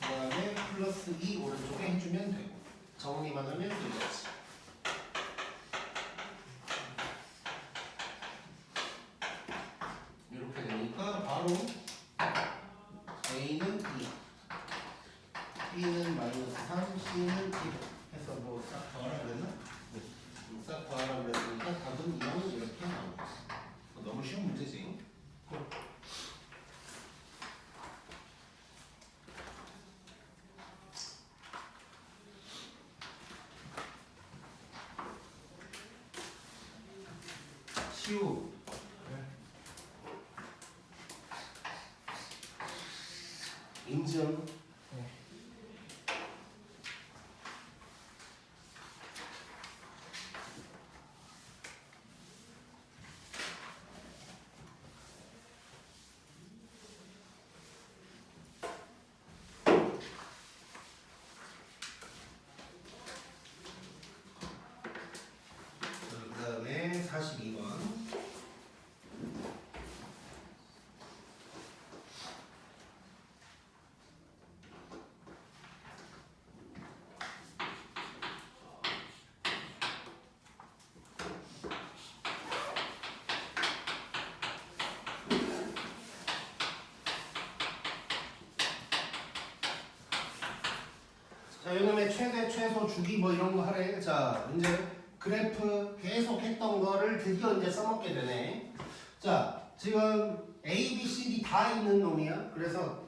그 다음에 플러스 2 오른쪽에 해주면 되고 정리만 하면 되겠지. 이렇게 되니까 바로 A는 2, B는 마이너스 3, C는 1 해서 뭐 싹 더하라 그랬나? 싹 더하라 그랬으니까 답은 0 이렇게 나오고 너무 쉬운 문제지. 쉬우. 인증. 그 다음에 42번. 자, 요놈의 최대, 최소, 주기 뭐 이런 거 하래. 자, 이제 그래프 계속 했던 거를 드디어 이제 써먹게 되네. 자, 지금 A, B, C, D 다 있는 놈이야. 그래서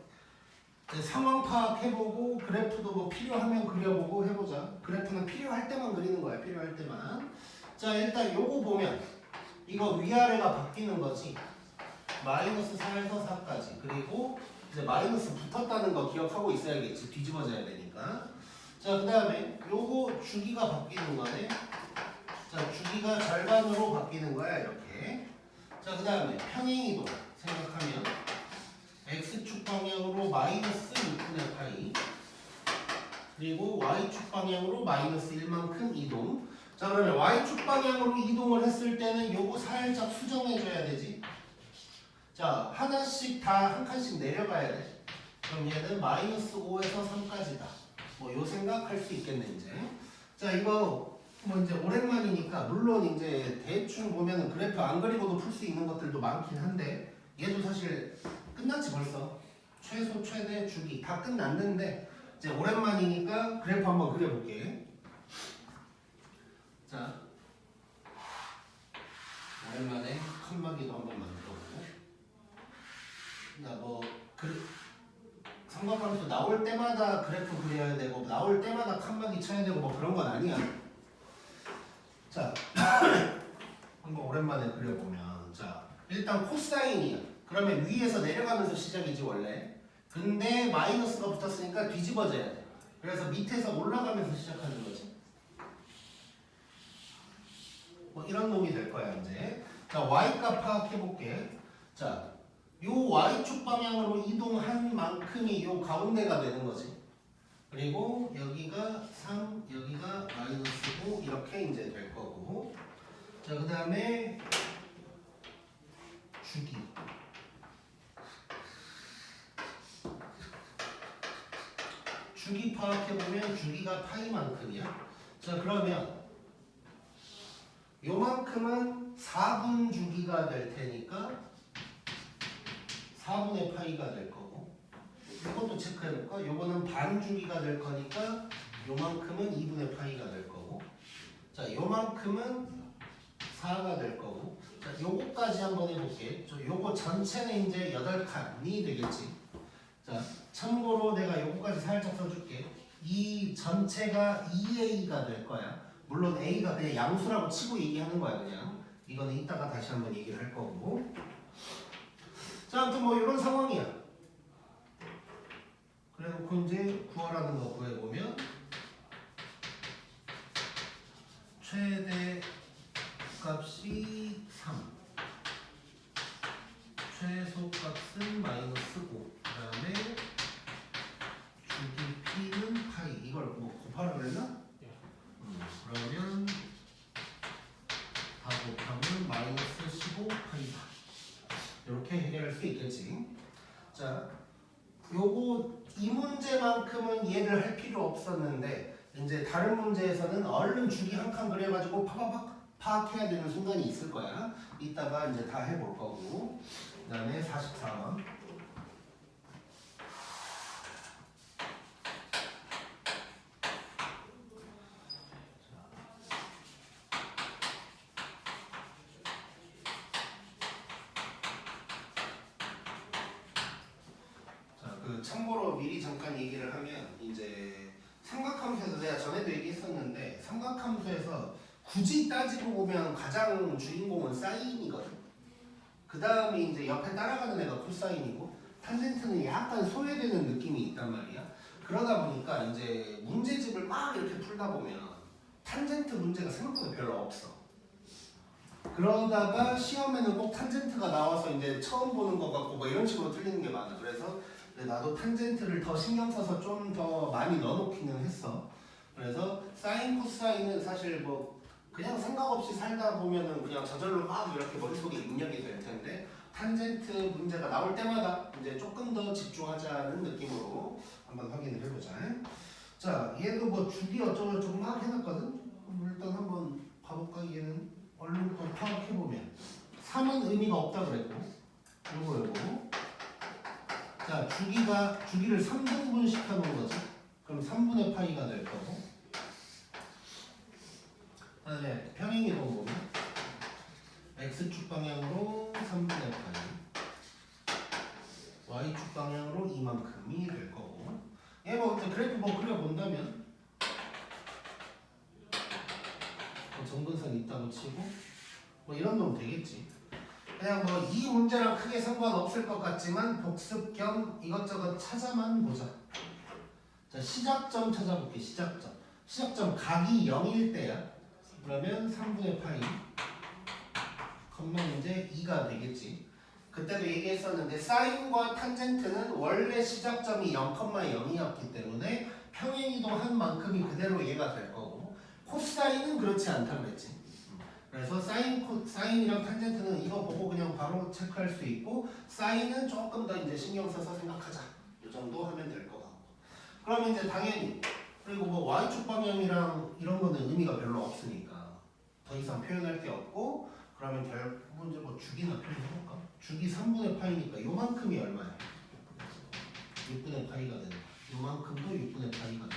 이제 상황 파악해보고 그래프도 뭐 필요하면 그려보고 해보자. 그래프는 필요할 때만 그리는 거야. 필요할 때만. 자, 일단 요거 보면 이거 위아래가 바뀌는 거지. 마이너스 4에서 4까지. 그리고 이제 마이너스 붙었다는 거 기억하고 있어야겠지. 뒤집어져야 되니까. 자, 그 다음에 요거 주기가 바뀌는 거네. 자, 주기가 절반으로 바뀌는 거야, 이렇게. 자, 그 다음에 평행이동 생각하면 x축 방향으로 마이너스 6분의 파이 그리고 y축 방향으로 마이너스 1만큼 이동. 자, 그러면 y축 방향으로 이동을 했을 때는 요거 살짝 수정해줘야 되지. 자, 하나씩 다 한 칸씩 내려가야 돼. 그럼 얘는 마이너스 5에서 3까지다. 뭐 요 생각할 수 있겠네 이제. 자, 이거 뭐 이제 오랜만이니까 물론 이제 대충 보면은 그래프 안 그리고도 풀 수 있는 것들도 많긴 한데 얘도 사실 끝났지 벌써. 최소, 최대, 주기 다 끝났는데 이제 오랜만이니까 그래프 한번 그려볼게. 자, 오랜만에 칸막이도 한번 만들어보고. 나 삼각함수 나올 때마다 그래프 그려야 되고 나올 때마다 칸막이 쳐야 되고 뭐 그런 건 아니야. 자, 한번 오랜만에 그려보면 자, 일단 코사인이야. 그러면 위에서 내려가면서 시작이지 원래. 근데 마이너스가 붙었으니까 뒤집어져야 돼. 그래서 밑에서 올라가면서 시작하는 거지. 뭐 이런 놈이 될 거야 이제. 자, y값 파악해 볼게. 자, 요 y축 방향으로 이동한 만큼이 요 가운데가 되는 거지. 그리고 여기가 3, 여기가 마이너스 5 이렇게 이제 될 거고. 자, 그 다음에 주기. 주기 파악해보면 주기가 파이만큼이야. 자, 그러면 요만큼은 4분 주기가 될 테니까 4분의 파이가 될 거고, 이것도 체크해볼까? 요거는 반 주기가 될 거니까 요만큼은 2분의 파이가 될 거고, 자, 요만큼은 4가 될 거고. 자, 요거까지 한번 해볼게. 요거 전체는 이제 8칸이 되겠지. 자, 참고로 내가 요거까지 살짝 써줄게. 이 전체가 2a가 될 거야. 물론 a가 그냥 양수라고 치고 얘기하는 거야 그냥. 이거는 이따가 다시 한번 얘기를 할 거고. 자, 아무튼 뭐 이런 상황이야. 그래놓고 이제 구하라는 거 구해보면 최대 값이 3, 최소 값은 마이너스 5, 그 다음에 주기 p는 파이. 이걸 뭐 곱하라 그랬나? 그러면 다 곱하면 마이너스 15 파이다. 이렇게 해결할 수 있겠지. 자, 요거 이 문제만큼은 이해를 할 필요 없었는데 이제 다른 문제에서는 얼른 주기 한 칸 그려가지고 파파팍 파악해야 되는 순간이 있을 거야. 이따가 이제 다 해볼 거고. 그 다음에 44번. 참고로 미리 잠깐 얘기를 하면 이제 삼각함수에서 내가 전에도 얘기했었는데 삼각함수에서 굳이 따지고 보면 가장 주인공은 사인이거든. 그 다음에 이제 옆에 따라가는 애가 코사인이고 탄젠트는 약간 소외되는 느낌이 있단 말이야. 그러다 보니까 이제 문제집을 막 이렇게 풀다 보면 탄젠트 문제가 생각보다 별로 없어. 그러다가 시험에는 꼭 탄젠트가 나와서 이제 처음 보는 것 같고 뭐 이런 식으로 틀리는 게 많아. 그래서 나도 탄젠트를 더 신경 써서 좀 더 많이 넣어놓기는 했어. 그래서 사인, 코사인은 사실 뭐 그냥 생각 없이 살다 보면은 그냥 저절로 막 이렇게 머릿속에 입력이 될 텐데 탄젠트 문제가 나올 때마다 이제 조금 더 집중하자는 느낌으로 한번 확인을 해보자. 자, 얘도 뭐 주기 어쩌고저쩌고 막 해놨거든. 일단 한번 봐볼까? 얘는 얼른 또 파악해보면 3은 의미가 없다 그랬고 요거 자, 주기를 3등분 시켜놓은 거지. 그럼 3분의 파이가 될 거고. 그 다음에 평행이동 보면 x축 방향으로 3분의 파이, y축 방향으로 이만큼이 될 거고. 얘 뭐 그래프 뭐 그려본다면 정근선 있다고 치고 뭐 이런 놈 되겠지. 그냥 뭐 이 문제랑 크게 상관없을 것 같지만 복습 겸 이것저것 찾아만 보자. 자, 시작점 찾아볼게. 시작점 각이 0일 때야. 그러면 3분의 파이 컴마 이제 2가 되겠지. 그때도 얘기했었는데 사인과 탄젠트는 원래 시작점이 0,0이었기 때문에 평행이동한 만큼이 그대로 얘가 될 거고 코사인은 그렇지 않다 그랬지. 그래서 사인이랑 탄젠트는 이거 보고 그냥 바로 체크할 수 있고 사인은 조금 더 이제 신경 써서 생각하자. 이 정도 하면 될 것 같고. 그럼 이제 당연히 그리고 뭐 y축 방향이랑 이런 거는 의미가 별로 없으니까 더 이상 표현할 게 없고 그러면 결국 이제 뭐 주기나 표현해볼까? 주기 3분의 파이니까 요만큼이 얼마야? 6분의 파이가 되는 거야. 요만큼도 6분의 파이가 되는 거야.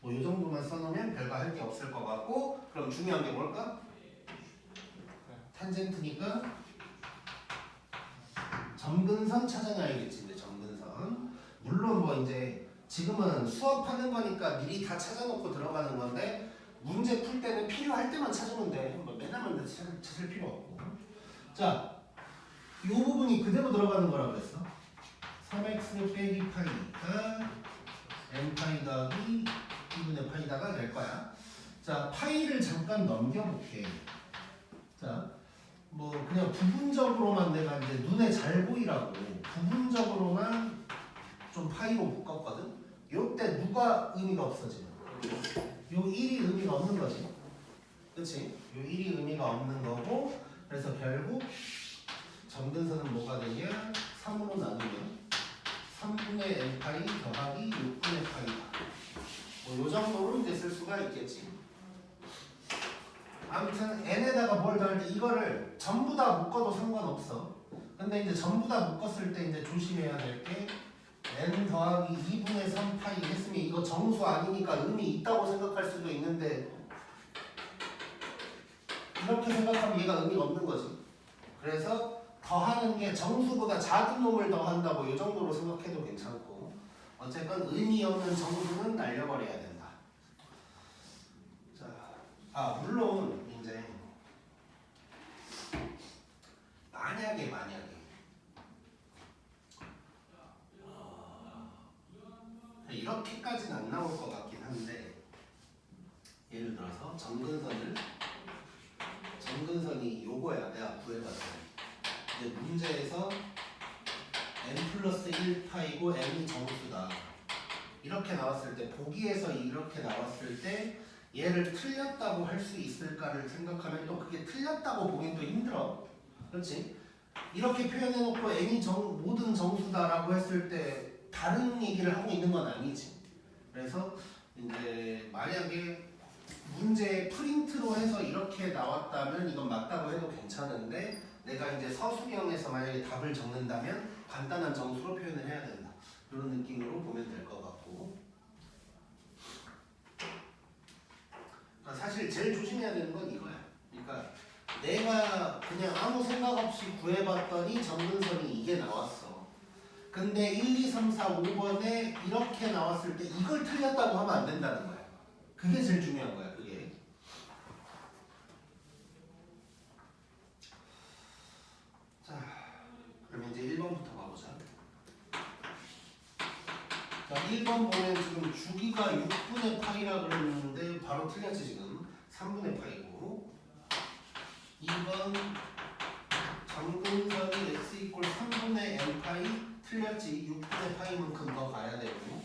뭐 요 정도만 써놓으면 별거 할 게 없을 것 같고 그럼 중요한 게 뭘까? 탄젠트니까 점근선 찾아놔야겠지. 이제 점근선. 물론 뭐 이제 지금은 수업하는 거니까 미리 다 찾아놓고 들어가는 건데 문제 풀 때는 필요할 때만 찾으면 돼. 뭐 맨날 찾을 필요 없고. 자, 이 부분이 그대로 들어가는 거라고 그랬어. 3x 빼기 파이가 n파이 더하기 2분의 파이다가 될 거야. 자, 파이를 잠깐 넘겨볼게. 자, 뭐 그냥 부분적으로만 내가 이제 눈에 잘 보이라고 부분적으로만 좀 파이로 묶었거든. 요때 누가 의미가 없어지나? 요 1이 의미가 없는 거지. 그치? 요 1이 의미가 없는 거고, 그래서 결국 점근선은 뭐가 되냐? 3으로 나누면 3분의 n파이 더하기 6분의 파이다. 뭐 요 정도로 이제 쓸 수가 있겠지. 아무튼 n에다가 뭘 더할 때 이거를 전부 다 묶어도 상관없어. 근데 이제 전부 다 묶었을 때 이제 조심해야 될 게 n 더하기 2분의 3파이 했으면 이거 정수 아니니까 의미 있다고 생각할 수도 있는데 이렇게 생각하면 얘가 의미가 없는 거지. 그래서 더하는 게 정수보다 작은 놈을 더한다고 이 정도로 생각해도 괜찮고, 어쨌건 의미 없는 정수는 날려버려야 된다. 자, 물론 이제 만약에 이렇게까지는 안 나올 것 같긴 한데, 예를 들어서 정근선이 요거야. 내가 구해봤더니 근데 문제에서 n 플러스 1파이고 n이 정수다 이렇게 나왔을 때, 보기에서 이렇게 나왔을 때 얘를 틀렸다고 할 수 있을까를 생각하면 또 그게 틀렸다고 보긴 또 힘들어. 그렇지? 이렇게 표현해놓고 n이 모든 정수다라고 했을 때 다른 얘기를 하고 있는 건 아니지. 그래서 이제 만약에 문제 프린트로 해서 이렇게 나왔다면 이건 맞다고 해도 괜찮은데, 내가 이제 서술형에서 만약에 답을 적는다면 간단한 정수로 표현을 해야 된다. 이런 느낌으로 보면 될 것 같고, 그러니까 사실 제일 조심해야 되는 건 이거야. 그러니까 내가 그냥 아무 생각 없이 구해봤더니 점근선이 이게 나왔어. 근데 1, 2, 3, 4, 5번에 이렇게 나왔을 때 이걸 틀렸다고 하면 안 된다는 거야. 그게 제일 중요한 거야. 그게. 자, 그러면 이제 1번부터 가보자. 자, 1번 보면 지금 주기가 6분의 파이라 그랬는데 바로 틀렸지. 지금 3분의 파이고, 2번 점근선이 x 이퀄 3분의 n 파이 틀렸지. 6분의 파이만큼 더 가야 되고,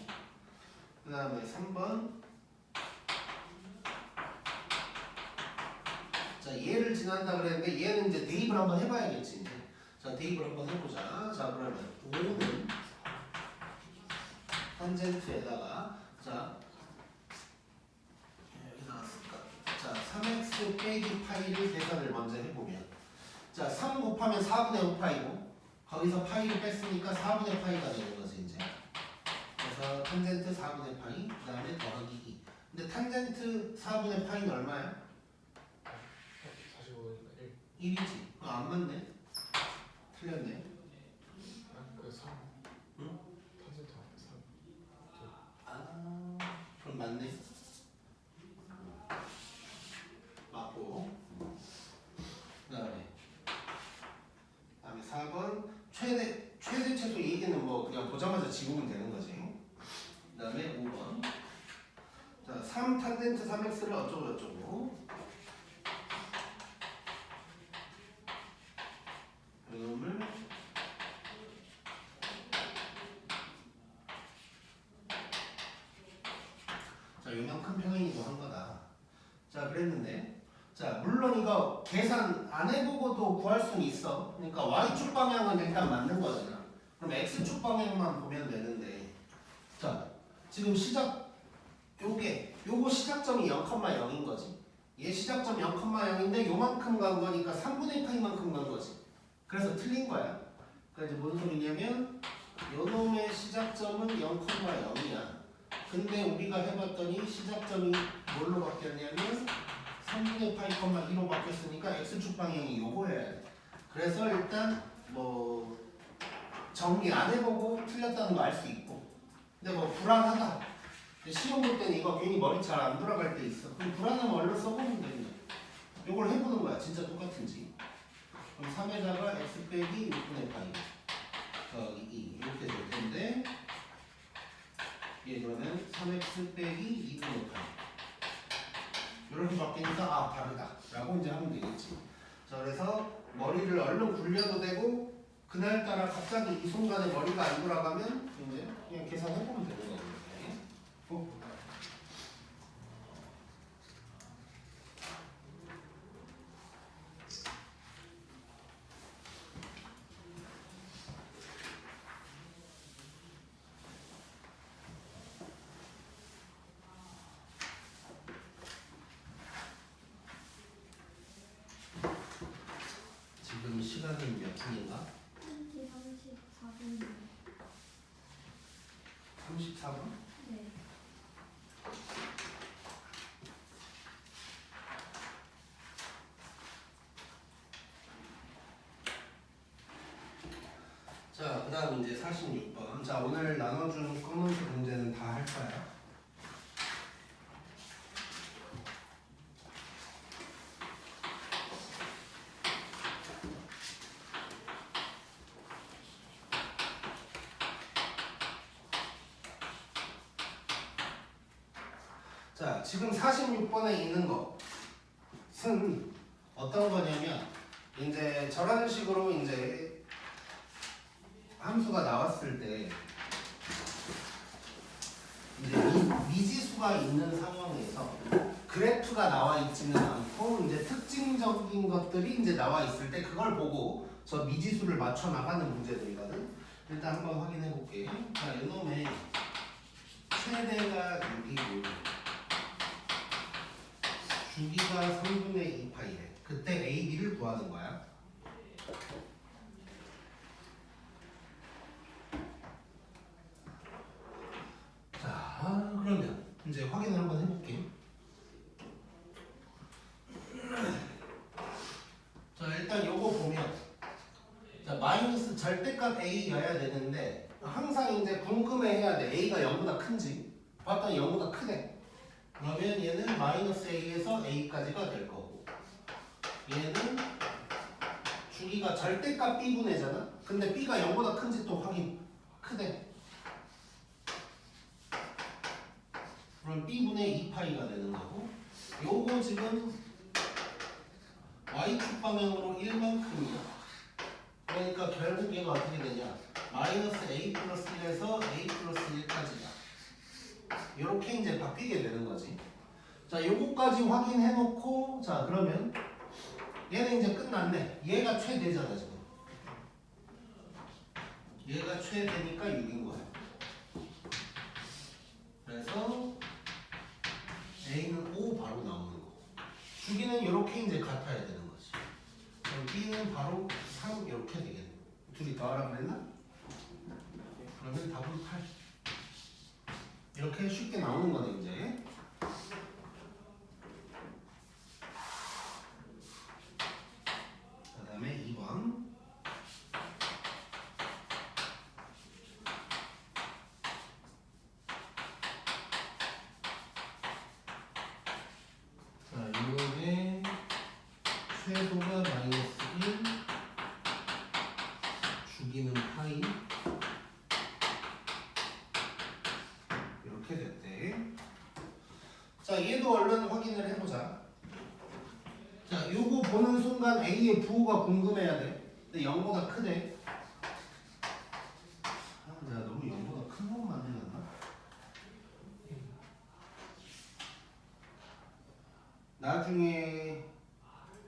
그 다음에 3번 자, 얘를 지난다 그랬는데 얘는 이제 대입을 한번 해봐야겠지. 이제. 자, 대입을 한번 해보자. 자, 그러면 5는 탄젠트에다가 자, 여기 나왔을까? 자, 3x 빼기 파이를 계산을 먼저 해보면, 자, 3 곱하면 4분의 5파이고 거기서 파이를 뺐으니까 4분의 파이가 되는 거지 이제. 그래서 탄젠트 4분의 파이, 그 다음에 더하기 2. 근데 탄젠트 4분의 파이는 얼마야? 45니까 1이지. 안 맞네. 틀렸네. 그 3. 응? 탄젠트 3. 그럼 맞네. 맞고. 그다음에 4번 최대 최소 얘기는 뭐 그냥 보자마자 지우면 되는 거지. 그다음에 5번. 자, 3 탄젠트 3x를 어쩌고 저쩌고. 이놈을 자, 요만큼 평행이동 한 거다. 자, 그랬는데, 자, 물론 이거 계산 안 해보고도 구할 수는 있어. 그러니까 y축 방향은 일단 맞는 거잖아. 그럼 x축 방향만 보면 되는데, 자, 지금 요거 시작점이 0,0인 거지. 얘 시작점 0,0인데 요만큼 간 거니까 3분의 파이만큼 간 거지. 그래서 틀린 거야. 그러니까 이제 뭔 소리냐면 요놈의 시작점은 0,0이야. 근데 우리가 해봤더니 시작점이 뭘로 바뀌었냐면 3분의 파이, 2로 바뀌었으니까 x축 방향이 요거여야 돼. 그래서 일단 뭐 정리 안 해보고 틀렸다는 거 알 수 있고, 근데 뭐 불안하다. 시험 볼 때는 이거 괜히 머리 잘 안 돌아갈 때 있어. 그럼 불안하면 얼른 써보면 됩니다. 요걸 해보는 거야. 진짜 똑같은지. 그럼 3에다가 x 빼기 6분의 파이 더하기 2 이렇게 될 때 2x 빼기 2분의 파이 이렇게 바뀌니까 아 다르다 라고 이제 하면 되겠지. 자 그래서 머리를 얼른 굴려도 되고 그날따라 갑자기 이 순간에 머리가 안 돌아가면 이제 그냥 계산해보면 되는 거거든요. 지금 시간은 몇 분인가? 34분. 34분? 네. 자, 그 다음 이제 46번. 자, 오늘 나눠준 검은색 문제는 다 할 거야. 자, 지금 46번에 있는 것은 어떤 거냐면 이제 저런 식으로 이제 함수가 나왔을 때 이제 미지수가 있는 상황에서 그래프가 나와 있지는 않고 이제 특징적인 것들이 이제 나와 있을 때 그걸 보고 저 미지수를 맞춰 나가는 문제들이거든. 일단 한번 확인해 볼게. 자, 이놈의 최대가 6이고 주기가 3분의 2파이래. 그때 A, B를 구하는 거야. 자, 그러면 이제 확인을 한번 해볼게. 자, 일단 요거 보면 자, 마이너스 절대값 A여야 되는데 항상 이제 궁금해해야 돼. A가 0보다 큰지. 봤더니 0보다 크대. 그러면 얘는 마이너스 A에서 A까지가 될 거고 얘는 주기가 절대값 B분의잖아. 근데 B가 0보다 큰지 또 확인. 크대. 그럼 B분의 2파이가 되는 거고 요거 지금 Y축 방향으로 1만큼이야. 그러니까 결국 얘가 어떻게 되냐. 마이너스 A 플러스 1에서 A 플러스 1까지다. 이렇게 이제 바뀌게 되는 거지. 자, 요거까지 확인해 놓고 자, 그러면 얘는 이제 끝났네. 얘가 최대잖아, 지금. 얘가 최대니까 6인 거야. 그래서 A는 5 바로 나오는 거. 주기는 이렇게 이제 같아야 되는 거지. 그럼 B는 바로 3 이렇게 되겠네. 둘이 더하라 그랬나? 그러면 답은 8. 이렇게 쉽게 나오는 거네, 이제. 그 다음에 2번. 자, 이거의 최소가 마이너스 1, 주기는 파이. 이렇게 됐대. 자, 얘도 얼른 확인을 해보자. 자, 요거 보는 순간 A의 부호가 궁금해야 돼. 근데 0보다 크대. 아, 내가 너무 0보다 큰 것만 해놨나? 나중에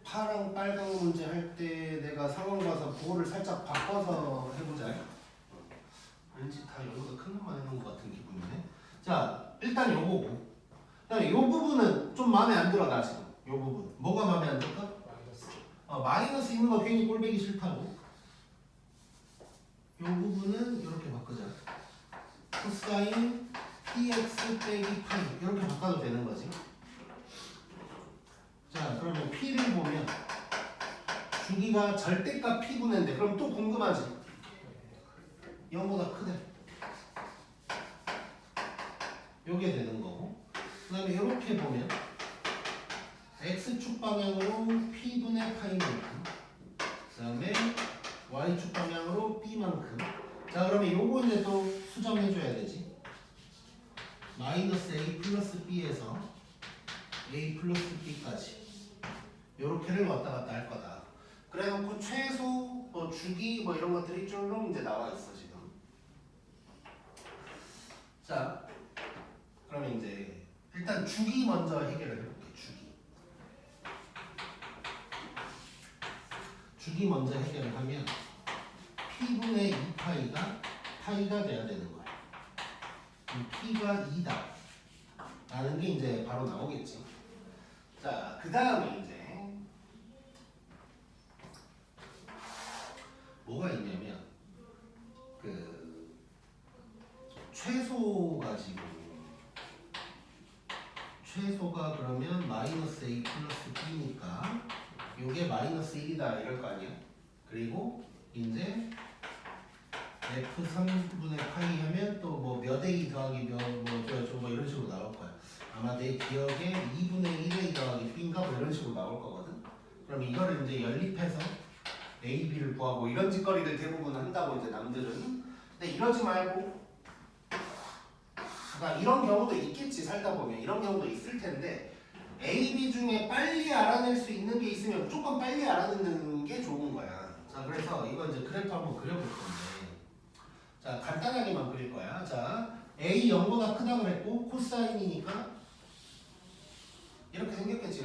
파랑 빨강 문제 할 때 내가 상황 봐서 부호를 살짝 바꿔서 해보자. 왠지 다 0보다 큰 것만 해놓은 것 같은 기분이네. 자, 일단 요거고. 그다음에 요 부분은 좀 마음에 안 들어, 나 지금. 요 부분. 뭐가 마음에 안 들까? 마이너스. 마이너스 있는 거 괜히 꼴배기 싫다고. 요 부분은 이렇게 바꾸자. 코사인 px 빼기 파이 이렇게 바꿔도 되는 거지. 자, 그러면 p를 보면 주기가 절대값 p분인데 그럼 또 궁금하지? 0보다 크대. 요게 되는 거고. 그 다음에 이렇게 보면 x축 방향으로 p분의 파이만큼, 그 다음에 y축 방향으로 b만큼. 자, 그러면 요거 이제 또 수정해줘야 되지. 마이너스 a 플러스 b에서 a 플러스 b까지 요렇게를 왔다 갔다 할 거다. 그래놓고 최소 뭐 주기 뭐 이런 것들이 쭉 이제 나와 있어 지금. 자, 그러면 이제 일단 주기 먼저 해결을 해볼게. 주기 먼저 해결을 하면 p분의 2파이가 파이가 돼야 되는 거야. p가 2다 라는 게 이제 바로 나오겠지. 자, 그 다음에 이제 뭐가 있냐면 그 최소가 지금 최소가 그러면 마이너스 a 플러스 b니까 요게 마이너스 1이다 이럴 거 아니야. 그리고 이제 f3분의 파이 하면 또 뭐 몇 a 더하기 뭐 이런 식으로 나올 거야. 아마 내 기억에 2분의 1a 더하기 b인가 뭐 이런 식으로 나올 거거든. 그럼 이거를 이제 연립해서 a, b를 구하고 이런 짓거리를 대부분 한다고 이제 남들은. 근데 이러지 말고 그러니까 이런 경우도 있겠지. 살다 보면 이런 경우도 있을 텐데 A, B 중에 빨리 알아낼 수 있는 게 있으면 무조건 빨리 알아내는 게 좋은 거야. 자, 그래서 이거 이제 그래프 한번 그려볼 건데, 자, 간단하게만 그릴 거야. 자, A 0보다 크다 그랬고 코사인이니까 이렇게 생겼겠지.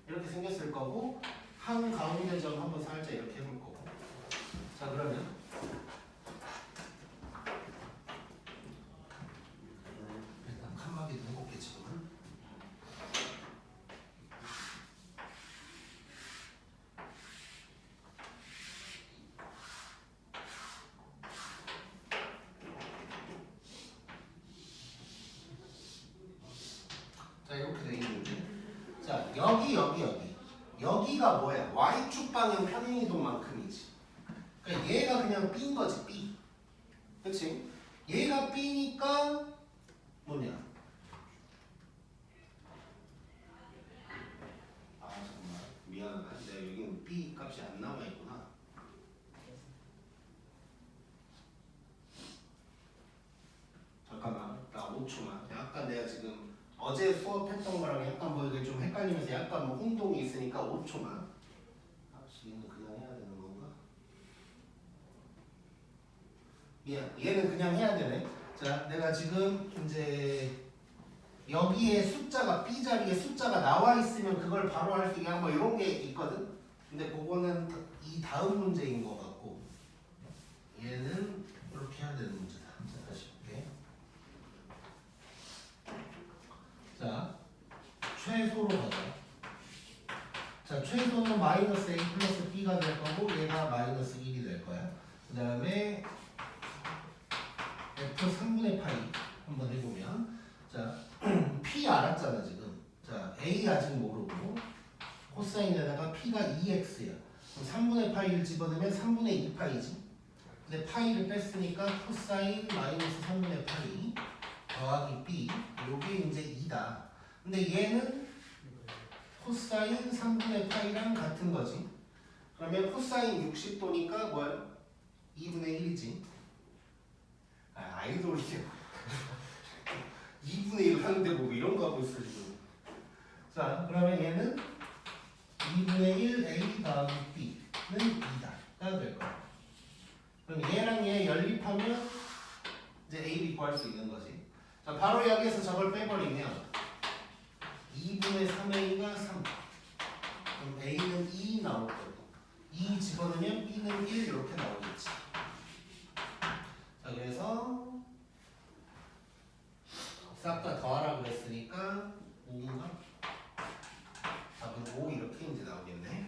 이렇게 생겼을 거고 한 가운데 점 한번 살짝 이렇게 해볼 거고. 자, 그러면 일단 칸막이도 해볼게 지금은. 자, 이렇게 돼 있는데, 자, 여기가 뭐야? y축 방향 평행이동만큼이지. 그러니까 얘가 그냥 b인 거지. b. 그치? 얘가 b니까 뭐냐? 아, 잠깐만, 미안하다. 내가 여기는 b 값이 안 나와 있구나. 잠깐만, 나 5초만. 약간 내가 지금 어제 수업했던 거랑 약간 뭐 이게 좀 헷갈리면서 약간 뭐 혼동이 있으니까 5초만. 아, 얘는 그냥 해야 되는 건가? 미안, 얘는 그냥 해야 되네. 자, 내가 지금 이제 여기에 숫자가 B 자리에 숫자가 나와 있으면 그걸 바로 할 수 있게 뭐 이런 게 있거든. 근데 그거는 이 다음 문제인 것 같고, 얘는 이렇게 해야 되는 문제다. 자, 다시 볼게. 자, 최소로 가자. 자, 최소는 마이너스 a 플러스 b가 될 거고 얘가 마이너스 1이 될 거야. 그 다음에 f 3분의 파이 한번 해보면, 자, p 알았잖아 지금. 자, a 아직 모르고 코사인에다가 p가 2x야. 그럼 3분의 파이를 집어넣으면 3분의 2파이지. 근데 파이를 뺐으니까 코사인 마이너스 3분의 파이 더하기 b, 요게 이제 2다. 근데 얘는 코사인 3분의 파이랑 같은 거지. 그러면 코사인 60도니까 뭐야? 2분의 1이지. 아, 아이돌이야. 2분의 1 하는데 뭐 이런 거 하고 있어 지금. 자, 그러면 얘는 2분의 1 a 더하기 b는 2다가 될 거야. 그럼 얘랑 얘 연립하면 이제 a, b 구할 수 있는 거지. 자, 바로 여기에서 저걸 빼버리면 2분의 3a가 3. 그럼 a는 2 나올 거고 2 집어넣으면 b는 1 이렇게 나오겠지. 자, 그래서 싹 다 더하라 그랬으니까 5인가? 답은 5 이렇게 이제 나오겠네.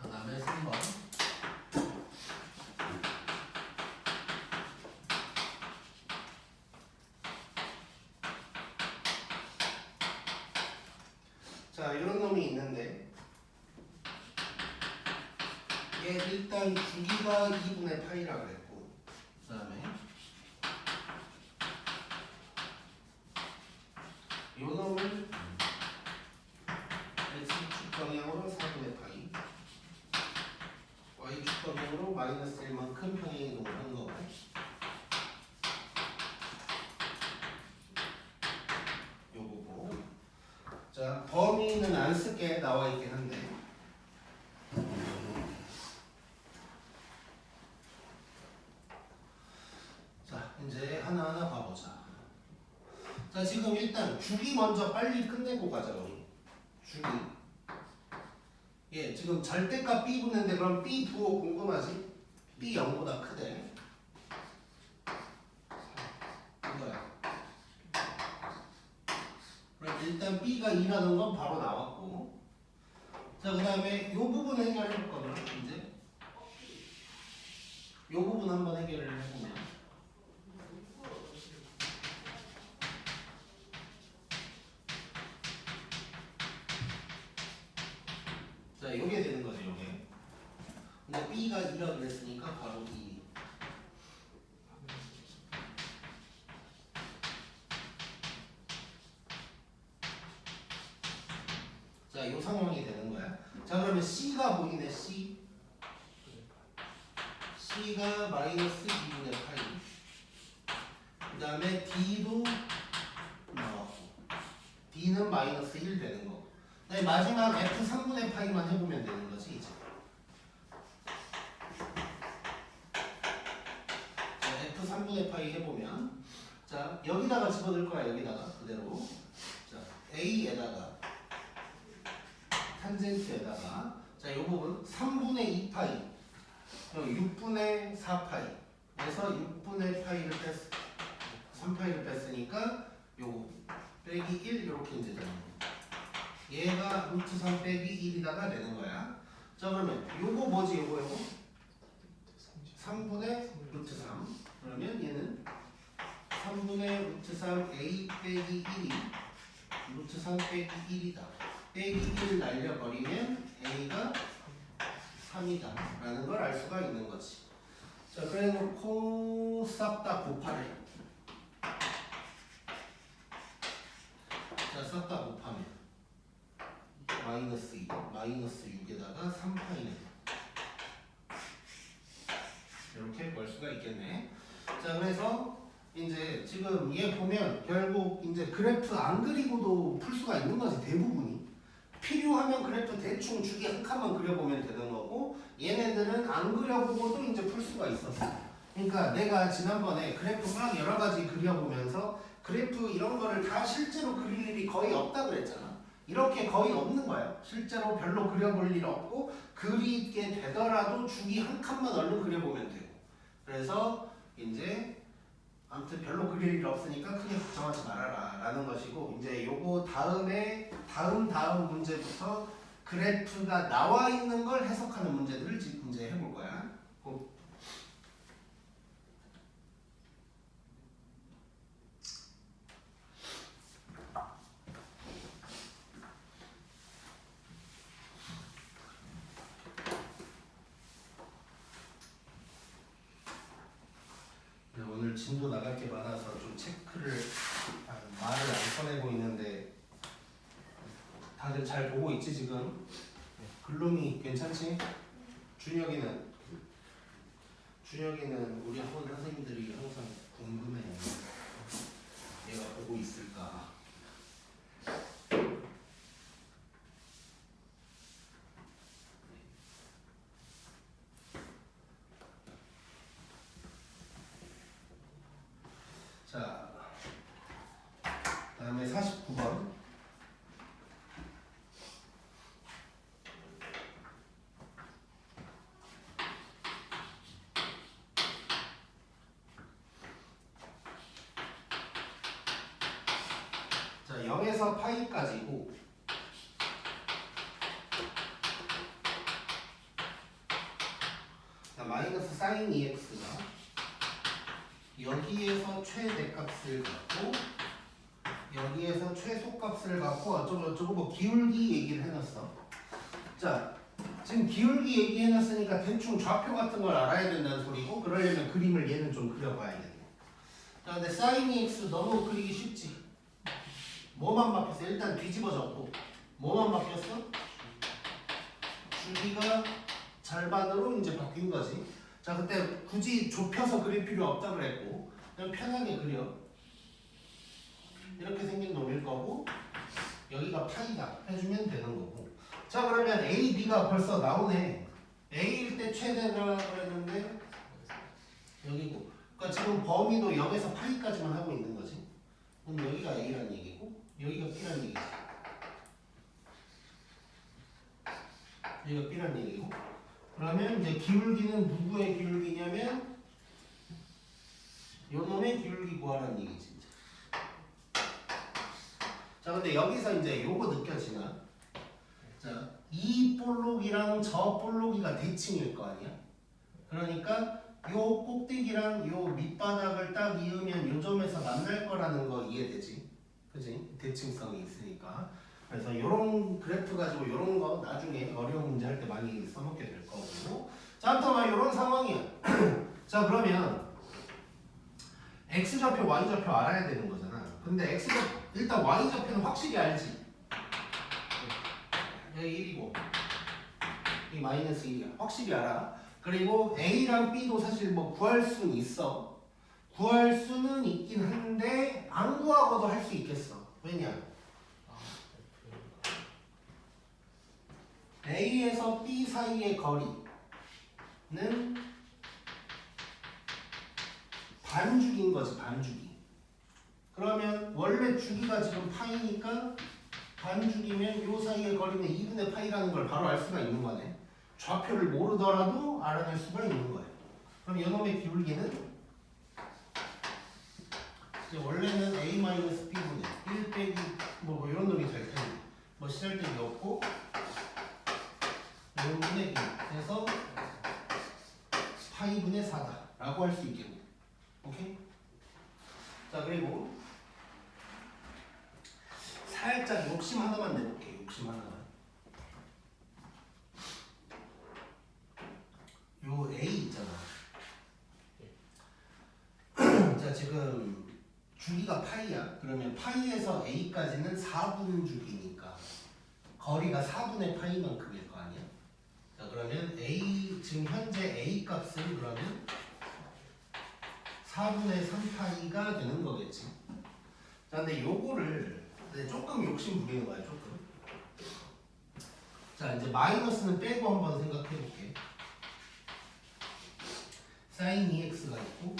그 다음에 3번. 자, 이런 놈이 있는데 얘 일단 주기가 2분의 파이라 그랬고, 그 다음에 요 놈을 x축 방향으로 4분의 파이, y축 방향으로 마이너스 1만큼 평행이동을 한 거고. 요거고. 자, 범위는 안 쓸게 나와 있긴 한데. 자, 이제 하나하나 봐보자. 자, 지금 일단 주기 먼저 빨리 끝내고 가자, 우리. 주기. 예, 지금 절대값 B 붙는데 그럼 B 부호 궁금하지? B 0보다 크대. 이거야. 그럼 일단 B가 2라는 건 바로 나왔고. 자, 그 다음에 요 부분 해결해 볼 거면 이제 요 부분 한번 해결을 해보면. 자, 요게 되는 거죠, 요게. 근데 B가 2라고 그랬으니까 바로 2. 자, 요 상황이 되는 거야. 자, 그러면 C가 보이네, C. C가 마이너스 2분의 파이. 그 다음에 D도 나왔고. D는 마이너스 1 되는 거. 그다음에 마지막 F 3분의 파이만 해보면 되는 거지, 이제. 자, F 3분의 파이 해보면. 자, 여기다가 집어넣을 거야, 여기다가. 그대로. 자, A에다가. 탄젠트에다가. 자, 요 부분 3분의 2 파이. 6분의 4 파이. 그래서 6분의 파이를 3파이를 뺐으니까 요거 빼기 1 이렇게 이제 되는 거. 얘가 루트 3 빼기 1이다가 되는 거야. 자, 그러면 요거 뭐지, 요거 3분의 루트 3. 그러면 얘는 3분의 루트 3 A 빼기 1이 루트 3 빼기 1이다. 빼기 1 날려버리면 A가 3이다 라는 걸 알 수가 있는 거지. 자, 그래 놓고 싹 다 곱하래. 자, 싹 다 곱하면 마이너스 2, 마이너스 6에다가 3파이네. 이렇게 볼 수가 있겠네. 자, 그래서 이제 지금 얘 보면 결국 이제 그래프 안 그리고도 풀 수가 있는 거지, 대부분이. 필요하면 그래프 대충 주기 한 칸만 그려보면 되는 거고, 얘네들은 안 그려보고도 이제 풀 수가 있었어. 그러니까 내가 지난번에 그래프 막 여러 가지 그려보면서 그래프 이런 거를 다 실제로 그릴 일이 거의 없다 그랬잖아. 이렇게 거의 없는 거야. 실제로 별로 그려볼 일 없고, 그리게 되더라도 주기 한 칸만 얼른 그려보면 되고. 그래서 이제 아무튼 별로 그릴 일 없으니까 크게 걱정하지 말아라 라는 것이고, 이제 요거 다음에 다음 문제부터 그래프가 나와 있는 걸 해석하는 문제들을 지금 이제 해볼 거야. 오늘 진도 나갈 게 많아서 좀 체크를 말을 안 꺼내고 있는데 다들 잘 보고 있지 지금? 글룸이 괜찮지? 준혁이는 우리 학원 선생님들이 항상 궁금해. 얘가 보고 있을까? 자, 다음에 49번. 자, 0에서 파이까지고 마이너스 사인 2x가 여기에서 최대값을 갖고 여기에서 최소값을 갖고 어쩌고 뭐 기울기 얘기를 해놨어. 자, 지금 기울기 얘기해놨으니까 대충 좌표 같은 걸 알아야 된다는 소리고, 그러려면 그림을 얘는 좀 그려봐야겠네. 자, 근데 사인 2x 너무 그리기 쉽지. 뭐만 바뀌었어? 일단 뒤집어 적고 뭐만 바뀌었어? 주기가 절반으로 이제 바뀐 거지. 자, 그때 굳이 좁혀서 그릴 필요 없다 그랬고 그냥 편하게 그려. 이렇게 생긴 놈일 거고 여기가 파이다 해주면 되는 거고. 자, 그러면 A, B가 벌써 나오네. A일 때 최대라고 했는데 여기고. 그러니까 지금 범위도 0에서 파이까지만 하고 있는 거지. 그럼 여기가 A란 얘기고 여기가 B란 얘기지. 여기가 B란 얘기고. 그러면 이제 기울기는 누구의 기울기냐면 요 놈의 기울기 구하라는 얘기지. 자, 근데 여기서 이제 요거 느껴지나? 자, 이 볼록이랑 저 볼록이가 대칭일 거 아니야? 그러니까 요 꼭대기랑 요 밑바닥을 딱 이으면 요 점에서 만날 거라는 거 이해되지? 그지? 대칭성이 있으니까. 그래서 요런 그래프 가지고 요런 거 나중에 어려운 문제 할 때 많이 써먹게 될 거고. 자, 아무튼 요런 상황이야. 자, 그러면 x좌표, y좌표 알아야 되는 거잖아. 근데 x좌표, 일단 y좌표는 확실히 알지? 여기 1이고 이 마이너스 1이야. 확실히 알아. 그리고 A랑 B도 사실 뭐 구할 수는 있어. 구할 수는 있긴 한데 안 구하고도 할 수 있겠어. 왜냐? A에서 B 사이의 거리는 반주기인 거지, 반주기. 그러면 원래 주기가 지금 파이니까 반주기면 요 사이의 거리는 2분의 파이라는 걸 바로 알 수가 있는 거네. 좌표를 모르더라도 알아낼 수가 있는 거예요. 그럼 이놈의 기울기는 이제 원래는 A-B분의 1 빼기 뭐 이런 놈이 될 텐데 뭐 시잘데기 없고 0분의 1 해서 파이분의 4다 라고 할 수 있겠네. 오케이? 자, 그리고 살짝 욕심 하나만 내볼게. 욕심 하나만. 요 A 있잖아. 자, 지금 주기가 파이야. 그러면 파이에서 A까지는 4분 주기니까 거리가 4분의 파이만큼일 거 아니야. 자, 그러면 A 지금 현재 A 값은 그러면 4분의 3파이가 되는 거겠지. 자, 근데 요거를 조금 욕심 부리는 거야, 조금. 자, 이제 마이너스는 빼고 한번 생각해 볼게. sin 2x가 있고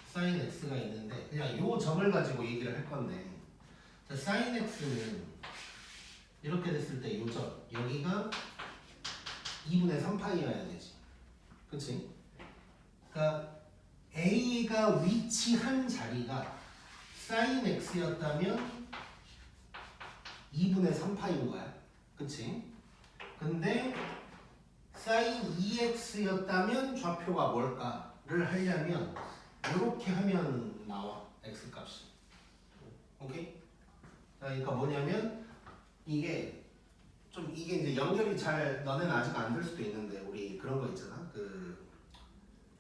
sin x가 있는데 그냥 요 점을 가지고 얘기를 할 건데, 자, sin x는 이렇게 됐을 때 요 점 여기가 2분의 3파이여야 되지. 그치? 그러니까 A가 위치한 자리가 sin x였다면 2분의 3파인 거야. 그치? 근데 sin 2x였다면 좌표가 뭘까를 하려면 이렇게 하면 나와. x 값이. 오케이? 그러니까 뭐냐면 이게 이제 연결이 잘 너네는 아직 안 될 수도 있는데 우리 그런 거 있잖아. 그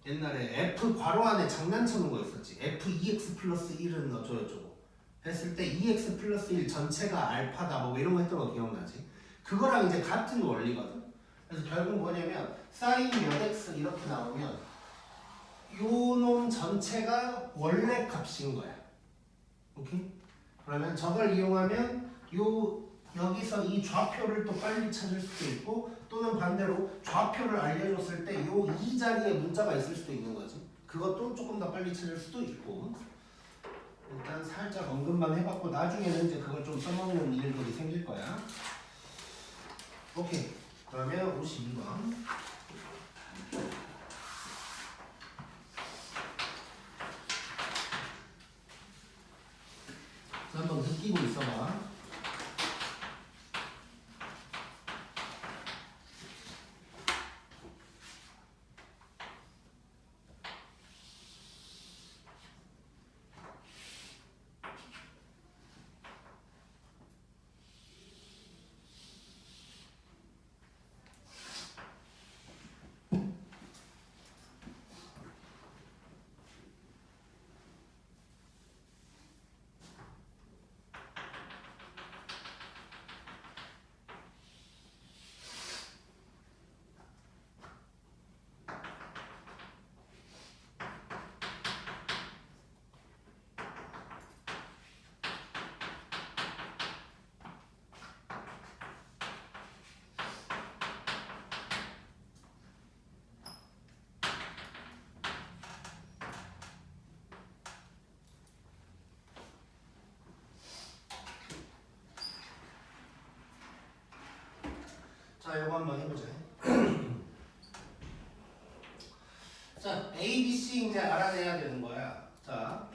옛날에 f 괄호 안에 장난쳐놓은 거 있었지. f 2x 플러스 1은 어쩌고저쩌고 했을 때 2x 플러스 1 전체가 알파다 뭐 이런 거 했던 거 기억나지? 그거랑 이제 같은 원리거든. 그래서 결국 뭐냐면 sin 몇 x 이렇게 나오면 요 놈 전체가 원래 값인 거야. 오케이? 그러면 저걸 이용하면 여기서 이 좌표를 또 빨리 찾을 수도 있고, 또는 반대로 좌표를 알려줬을 때 요 이 자리에 문자가 있을 수도 있는 거지. 그것도 조금 더 빨리 찾을 수도 있고. 일단 살짝 언급만 해봤고 나중에는 이제 그걸 좀 써먹는 일들이 생길 거야. 오케이. 그러면 52번. 자, 한번 느끼고 있어봐. 자, 이거 한번 해보자. 자, A, B, C 이제 알아내야 되는 거야. 자,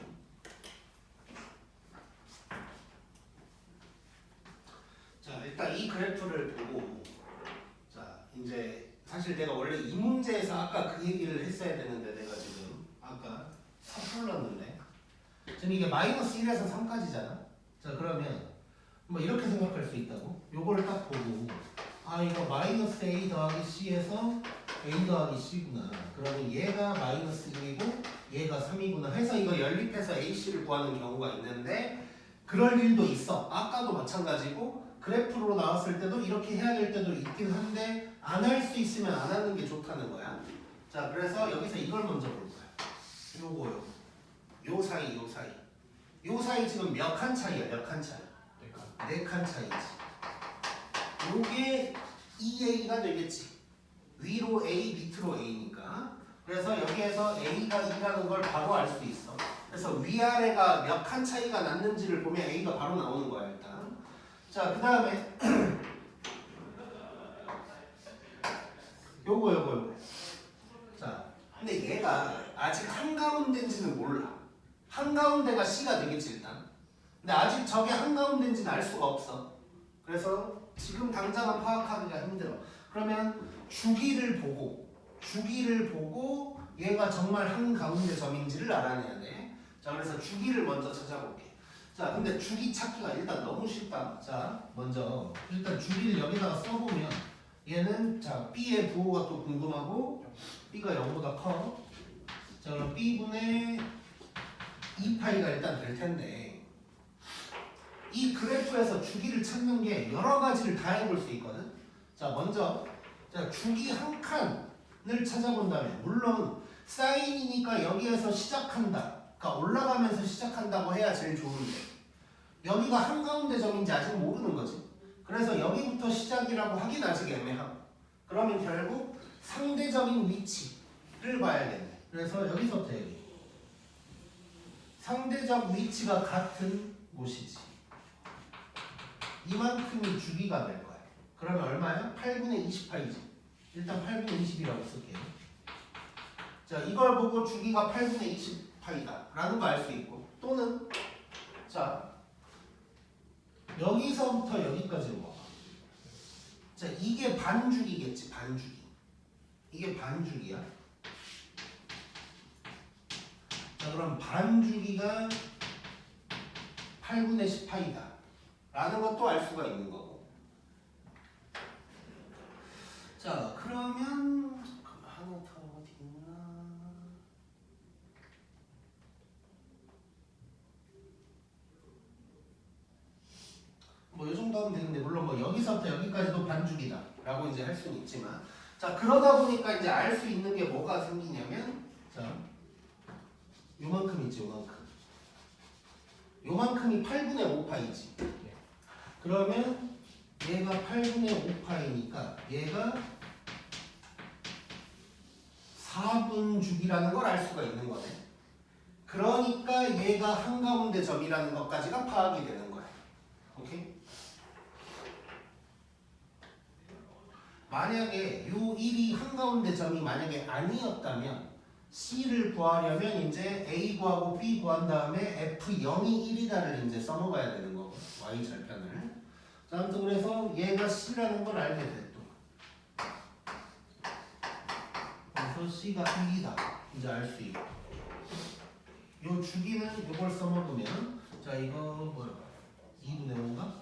일단 이 그래프를 보고, 자, 이제 사실 내가 원래 이 문제에서 아까 그 얘기를 했어야 되는데 내가 지금 아까 섣불렀는데 지금 이게 마이너스 1에서 3까지잖아. 자, 그러면 뭐 이렇게 생각할 수 있다고? 요거를 딱 보고 아, 이거 마이너스 A 더하기 C에서 A 더하기 C구나. 그러면 얘가 마이너스 1이고 얘가 3이구나 해서 이거 연립해서 AC를 구하는 경우가 있는데 그럴 일도 있어. 아까도 마찬가지고 그래프로 나왔을 때도 이렇게 해야 될 때도 있긴 한데 안 할 수 있으면 안 하는 게 좋다는 거야. 자, 그래서 여기서 이걸 먼저 볼 거야. 요거요. 요 사이, 요 사이. 요 사이 지금 몇 칸 차이야? 몇 칸 차이? 네 칸 차이지. 요게 2A가 되겠지. 위로 A, 밑으로 A니까. 그래서 여기에서 A가 2라는 걸 바로 알 수 있어. 그래서 위아래가 몇 칸 차이가 났는지를 보면 A가 바로 나오는 거야, 일단. 자, 그 다음에 요거. 자, 근데 얘가 아직 한가운데인지는 몰라. 한가운데가 C가 되겠지, 일단. 근데 아직 저게 한가운데인지는 알 수가 없어. 그래서 지금 당장은 파악하기가 힘들어. 그러면 주기를 보고 얘가 정말 한가운데 점인지를 알아내야 돼. 자, 그래서 주기를 먼저 찾아볼게. 자, 근데 주기 찾기가 일단 너무 쉽다. 자, 먼저 일단 주기를 여기다가 써보면 얘는 자 B의 부호가 또 궁금하고 B가 0보다 커. 자, 그럼 B분의 2파이가 일단 될 텐데 이 그래프에서 주기를 찾는 게 여러 가지를 다 해볼 수 있거든. 자, 먼저 자 주기 한 칸을 찾아본다면 물론 사인이니까 여기에서 시작한다. 그러니까 올라가면서 시작한다고 해야 제일 좋은데 여기가 한가운데 점인지 아직 모르는 거지. 그래서 여기부터 시작이라고 하긴 아직 애매하고 그러면 결국 상대적인 위치를 봐야겠네. 그래서 여기서부터 여기 상대적 위치가 같은 곳이지. 이만큼이 주기가 될 거야. 그러면 얼마야? 8분의 28이지. 일단 8분의 20이라고 쓸게요. 자, 이걸 보고 주기가 8분의 28이다 라는 거 알 수 있고 또는 자 여기서부터 여기까지로 봐봐. 자, 이게 반주기겠지. 반주기. 이게 반주기야. 자, 그럼 반주기가 8분의 18이다 라는 것도 알 수가 있는 거고. 자, 그러면 하나 더 어디 있나? 뭐 이 정도 하면 되는데 물론 뭐 여기서부터 여기까지도 반주기다 라고 이제 할 수는 있지만 자, 그러다 보니까 이제 알 수 있는 게 뭐가 생기냐면 자, 요만큼 있지. 요만큼이 8분의 5파이지. 그러면 얘가 8분의 5파이니까 얘가 4분 주기라는 걸 알 수가 있는 거네. 그러니까 얘가 한가운데 점이라는 것까지가 파악이 되는 거야. 오케이? 만약에 요 1이 한가운데 점이 만약에 아니었다면 C를 구하려면 이제 A 구하고 B 구한 다음에 F0이 1이다를 이제 써먹어야 되는 거고 Y 절편을. 자, 아무튼 그래서 얘가 C라는 걸 알게 돼 또. 그래서 C가 1이다 이제 알 수 있고. 요 주기는 이걸 써먹으면 자, 이거 뭐야? 2분의 5인가?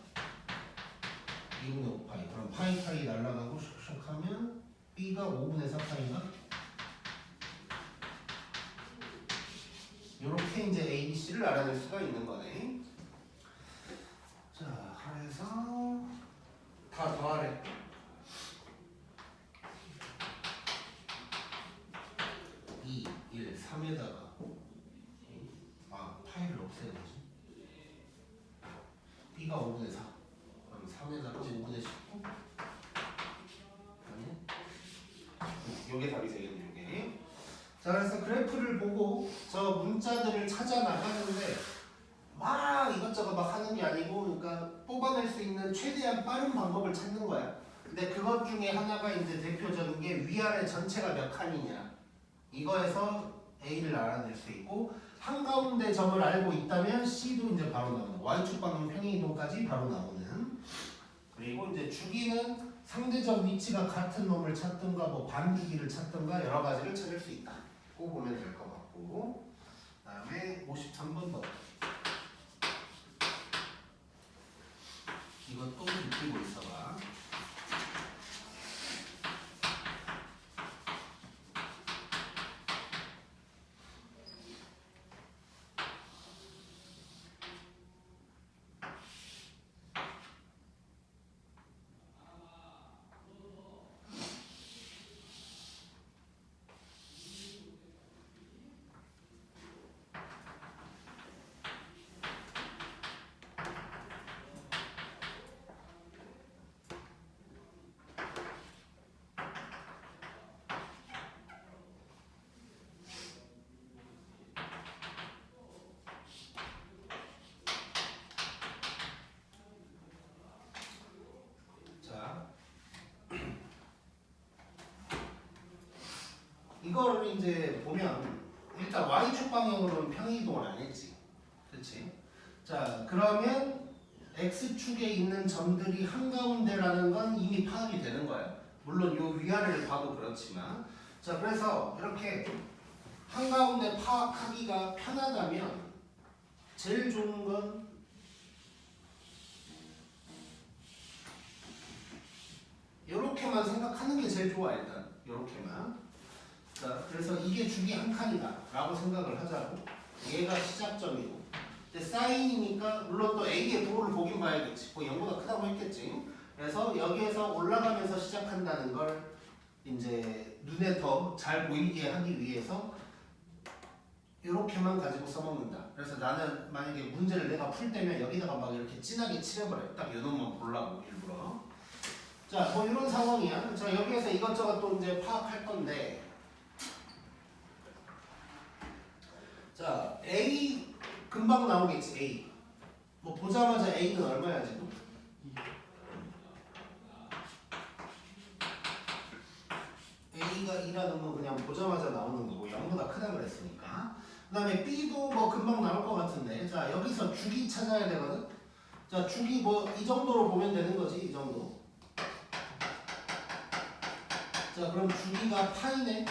2분의 5파이. 그럼 파이 날라가고 슉슉 하면 B가 5분의 4파이인가? 요렇게 이제 A, B, C를 알아낼 수가 있는 거네. 자, 그래서 다 더하래. 2, 1, 3에다가 파이를 없애야 되지. B가 5분의 4. 그럼 3에다가 5분의 19. 아니? 요게 답이 되겠네, 요게. 자, 그래서 그래프를 보고 저 문자들을 찾아 나가는데 막 이것저것 막 하는 게 아니고 그러니까 뽑아낼 수 있는 최대한 빠른 방법을 찾는 거야. 근데 그것 중에 하나가 이제 대표적인 게 위아래 전체가 몇 칸이냐 이거에서 A를 알아낼 수 있고 한가운데 점을 알고 있다면 C도 이제 바로 나오는 Y축 방향 평행이동까지 바로 나오는 그리고 이제 주기는 상대적 위치가 같은 놈을 찾든가 뭐 반주기를 찾든가 여러 가지를 찾을 수 있다. 꼭 보면 될 것 같고 그다음에 53번 더 이것도 느끼고 있어봐. 이거를 이제 보면 일단 Y축 방향으로는 평행이동을 안 했지. 그렇지? 자, 그러면 X축에 있는 점들이 한가운데라는 건 이미 파악이 되는 거야. 물론 요 위아래를 봐도 그렇지만 자, 그래서 이렇게 한가운데 파악하기가 편하다면 제일 좋은 건 요렇게만 생각하는 게 제일 좋아. 일단 요렇게만. 자, 그래서 이게 주기 한 칸이다 라고 생각을 하자고. 얘가 시작점이고 근데 사인이니까 물론 또 A의 도를 보긴 봐야겠지. 뭐 0보다 크다고 했겠지. 그래서 여기에서 올라가면서 시작한다는 걸 이제 눈에 더 잘 보이게 하기 위해서 이렇게만 가지고 써먹는다. 그래서 나는 만약에 문제를 내가 풀 때면 여기다가 막 이렇게 진하게 칠해버려. 딱 요 놈만 보려고 일부러. 자, 뭐 이런 상황이야. 자, 여기에서 이것저것 또 이제 파악할 건데 자, A 금방 나오겠지. A 뭐 보자마자 A는 얼마야 지금? A가 2라는 건 그냥 보자마자 나오는 거고 0보다 크다 그랬으니까. 그 다음에 B도 뭐 금방 나올 것 같은데 자, 여기서 주기 찾아야 되거든. 자, 주기 뭐 이 정도로 보면 되는 거지. 이 정도. 자, 그럼 주기가 파이네.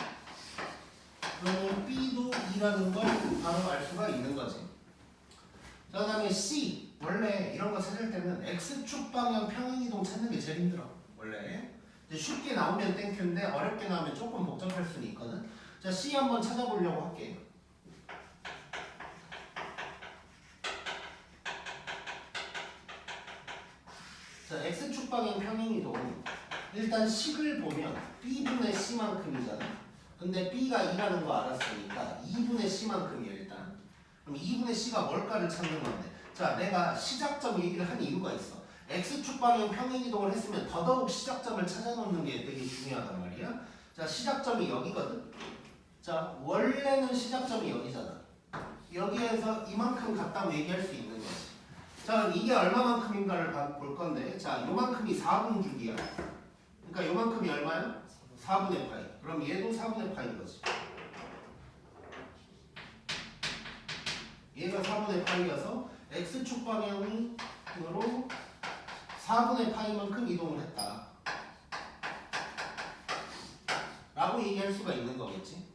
그러면 B도 2라는 걸 바로 알 수가 있는 거지. 자, 그 다음에 C. 원래 이런 거 찾을 때는 X축 방향 평행이동 찾는 게 제일 힘들어. 원래. 이제 쉽게 나오면 땡큐인데 어렵게 나오면 조금 복잡할 수는 있거든. 자, C 한번 찾아보려고 할게. 자, X축 방향 평행이동. 일단 식을 보면 B분의 C만큼이잖아. 근데 B가 2라는 거 알았으니까 2분의 C만큼이야 일단. 그럼 2분의 C가 뭘까를 찾는 건데 자, 내가 시작점 얘기를 한 이유가 있어. X축 방향 평행이동을 했으면 더더욱 시작점을 찾아놓는 게 되게 중요하단 말이야. 자, 시작점이 여기거든. 자, 원래는 시작점이 여기잖아. 여기에서 이만큼 같다고 얘기할 수 있는 거지. 자, 이게 얼마만큼인가를 볼 건데 자, 요만큼이 4분주기야. 그러니까 요만큼이 얼마야? 4분의 파이. 그럼 얘도 4분의 파이인 거지. 얘가 4분의 파이여서 X축 방향으로 4분의 파이만큼 이동을 했다 라고 얘기할 수가 있는 거겠지.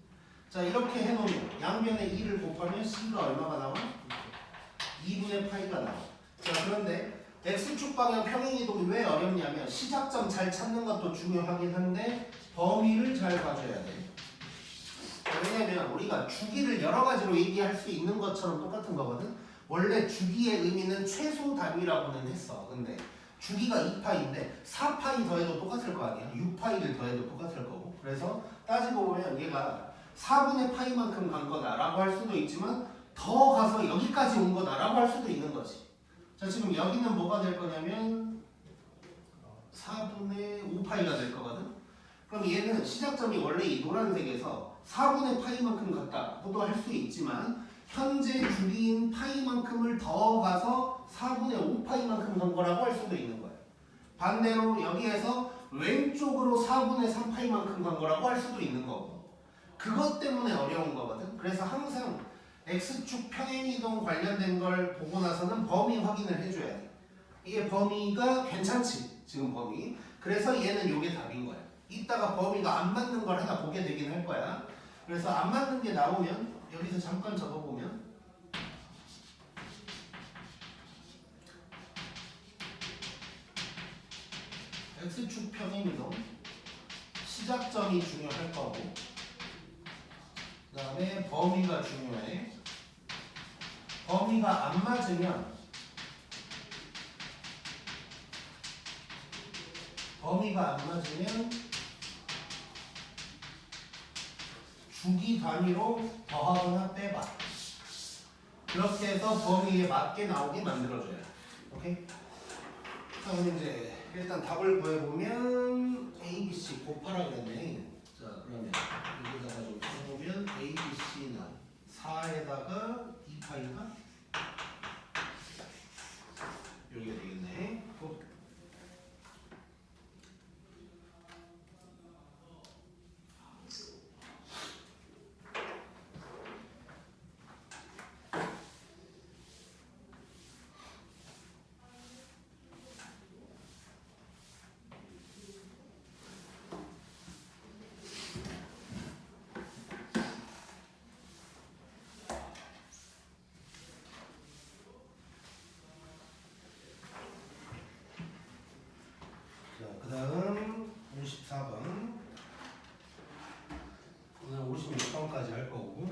자, 이렇게 해놓으면 양변에 2를 곱하면 C가 얼마가 나와? 2분의 파이가 나와. 자, 그런데 X축 방향 평행이동이 왜 어렵냐면 시작점 잘 찾는 것도 중요하긴 한데 범위를 잘 봐줘야 돼. 왜냐면 우리가 주기를 여러 가지로 얘기할 수 있는 것처럼 똑같은 거거든. 원래 주기의 의미는 최소 단위라고는 했어. 근데 주기가 2파인데 4파이 더해도 똑같을 거 아니야. 6파이를 더해도 똑같을 거고. 그래서 따지고 보면 얘가 4분의 파이만큼 간 거다라고 할 수도 있지만 더 가서 여기까지 온 거다라고 할 수도 있는 거지. 자, 지금 여기는 뭐가 될 거냐면 4분의 5파이가 될 거거든. 그럼 얘는 시작점이 원래 이 노란색에서 4분의 파이만큼 갔다고도 할 수 있지만 현재 주기인 파이만큼을 더 가서 4분의 5파이만큼 간 거라고 할 수도 있는 거예요. 반대로 여기에서 왼쪽으로 4분의 3파이만큼 간 거라고 할 수도 있는 거고 그것 때문에 어려운 거거든. 그래서 항상 X축 평행이동 관련된 걸 보고 나서는 범위 확인을 해줘야 돼. 이게 범위가 괜찮지 지금 범위. 그래서 얘는 요게 답인 거야. 이따가 범위가 안 맞는 걸 하나 보게 되긴 할 거야. 그래서 안 맞는 게 나오면 여기서 잠깐 적어보면 X축 평행이동 시작점이 중요할 거고 그 다음에 범위가 중요해. 범위가 안 맞으면 주기 단위로 더하거나 빼봐. 그렇게 해서 범위에 맞게 나오게 만들어줘야 돼. 오케이? 자, 그럼 이제 일단 답을 구해보면 A, B, C 곱하라 그랬네. 자, 그러면 여기다가 좀 써보면 A, B, C는 4에다가 2파이가 여기가 되겠네. 그 다음 54번 오늘 56번까지 할 거고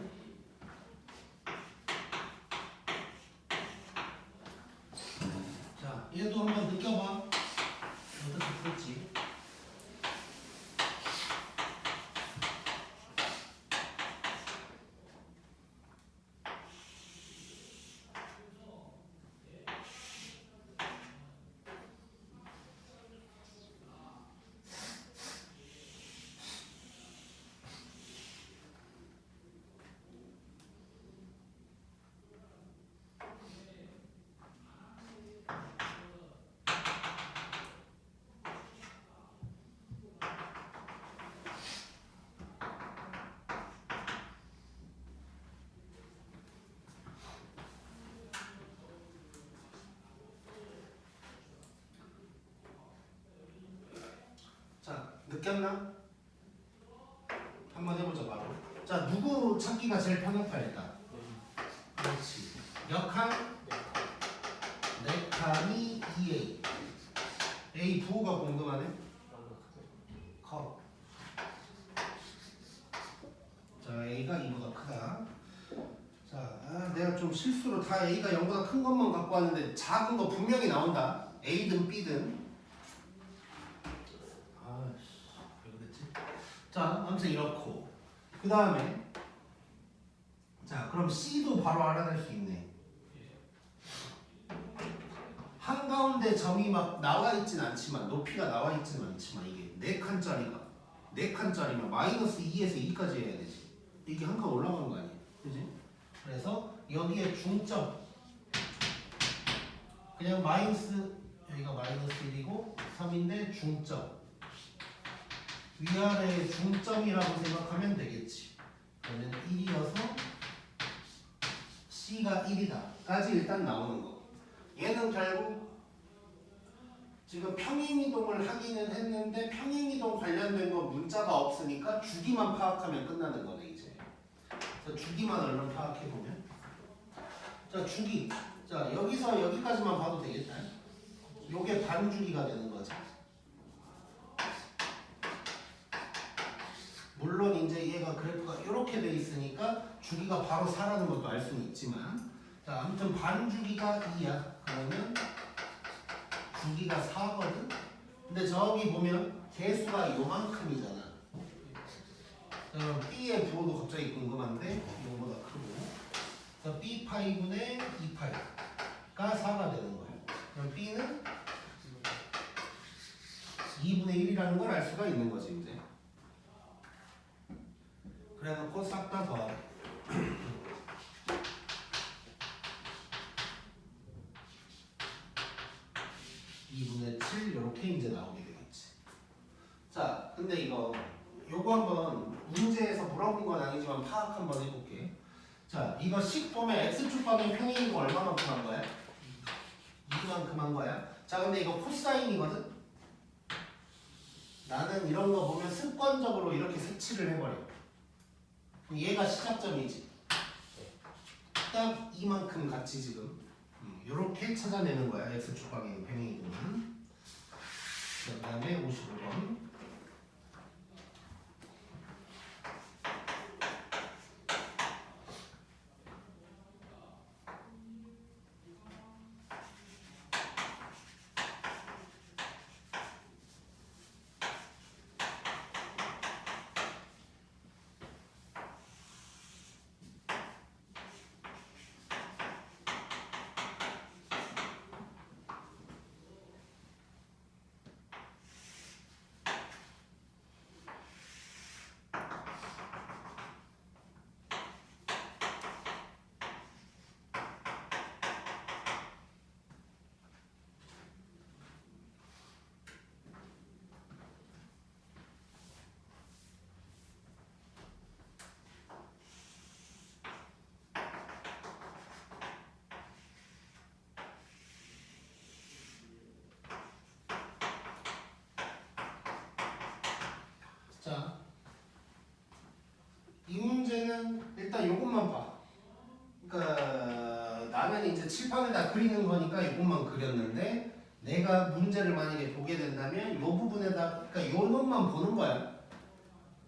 자 얘도 한번 느껴봐. 어떻게 풀지? 자, 느꼈나? 한번 해보자 바로. 자, 누구 찾기가 제일 편할까 일단? 그렇지. 역한 네 칸이 2A. A 부호가 궁금하네. 커. 자, A가 2보다 크다. 자, 내가 좀 실수로 다 A가 0보다 큰 것만 갖고 왔는데 작은 거 분명히 나온다. A든 B든. 왜 그랬지? 자, 아무튼 이렇고 그 다음에 자, 그럼 C도 바로 알아낼 수 있네. 한가운데 점이 막 나와 있진 않지만 높이가 나와 있진 않지만 이게 4칸짜리면 마이너스 2에서 2까지 해야 되지. 이게 한 칸 올라가는 거 아니야? 그지? 그래서 여기에 중점 그냥 마이너스 여기가 마이너스 1이고 3인데 중점 위아래의 중점이라고 생각하면 되겠지. 그러면 1이어서 C가 1이다 까지 일단 나오는 거. 얘는 결국 지금 평행이동을 하기는 했는데 평행이동 관련된 거 문자가 없으니까 주기만 파악하면 끝나는 거네 이제. 그래서 주기만 얼른 파악해보면 자 주기 자 여기서 여기까지만 봐도 되겠다. 요게 반주기가 되는 거죠. 물론 이제 얘가 그래프가 이렇게 돼 있으니까 주기가 바로 4라는 것도 알 수는 있지만 자 아무튼 반주기가 2야. 그러면 주기가 4거든. 근데 저기 보면 개수가 요만큼이잖아. 그럼 B의 부호도 갑자기 궁금한데 이거보다 크고 그래서 B 파이분의 2파이가 4가 되는 거야. 그럼 B는 2분의 1이라는 걸 알 수가 있는 거지 이제. 그래놓고 싹 다 더하래. 2분의 7 이렇게 이제 나오게 되겠지. 자, 근데 요거 한번 문제에서 물어본 건 아니지만 파악 한번 해볼게. 자, 이거 식 보면 x축 방향 평행이고 얼마만큼 한 거야? 2만큼 한 거야. 자, 근데 이거 코사인이거든? 나는 이런 거 보면 습관적으로 이렇게 색칠을 해버려. 그럼 얘가 시작점이지. 딱 이만큼 같이 지금 이렇게 찾아내는 거야. x축 방향 평행이동은. 그 다음에 55번. 자, 이 문제는 일단 요것만 봐. 그러니까 나는 이제 칠판을 다 그리는 거니까 요것만 그렸는데 내가 문제를 만약에 보게 된다면 요 부분에다 그러니까 요 놈만 보는 거야.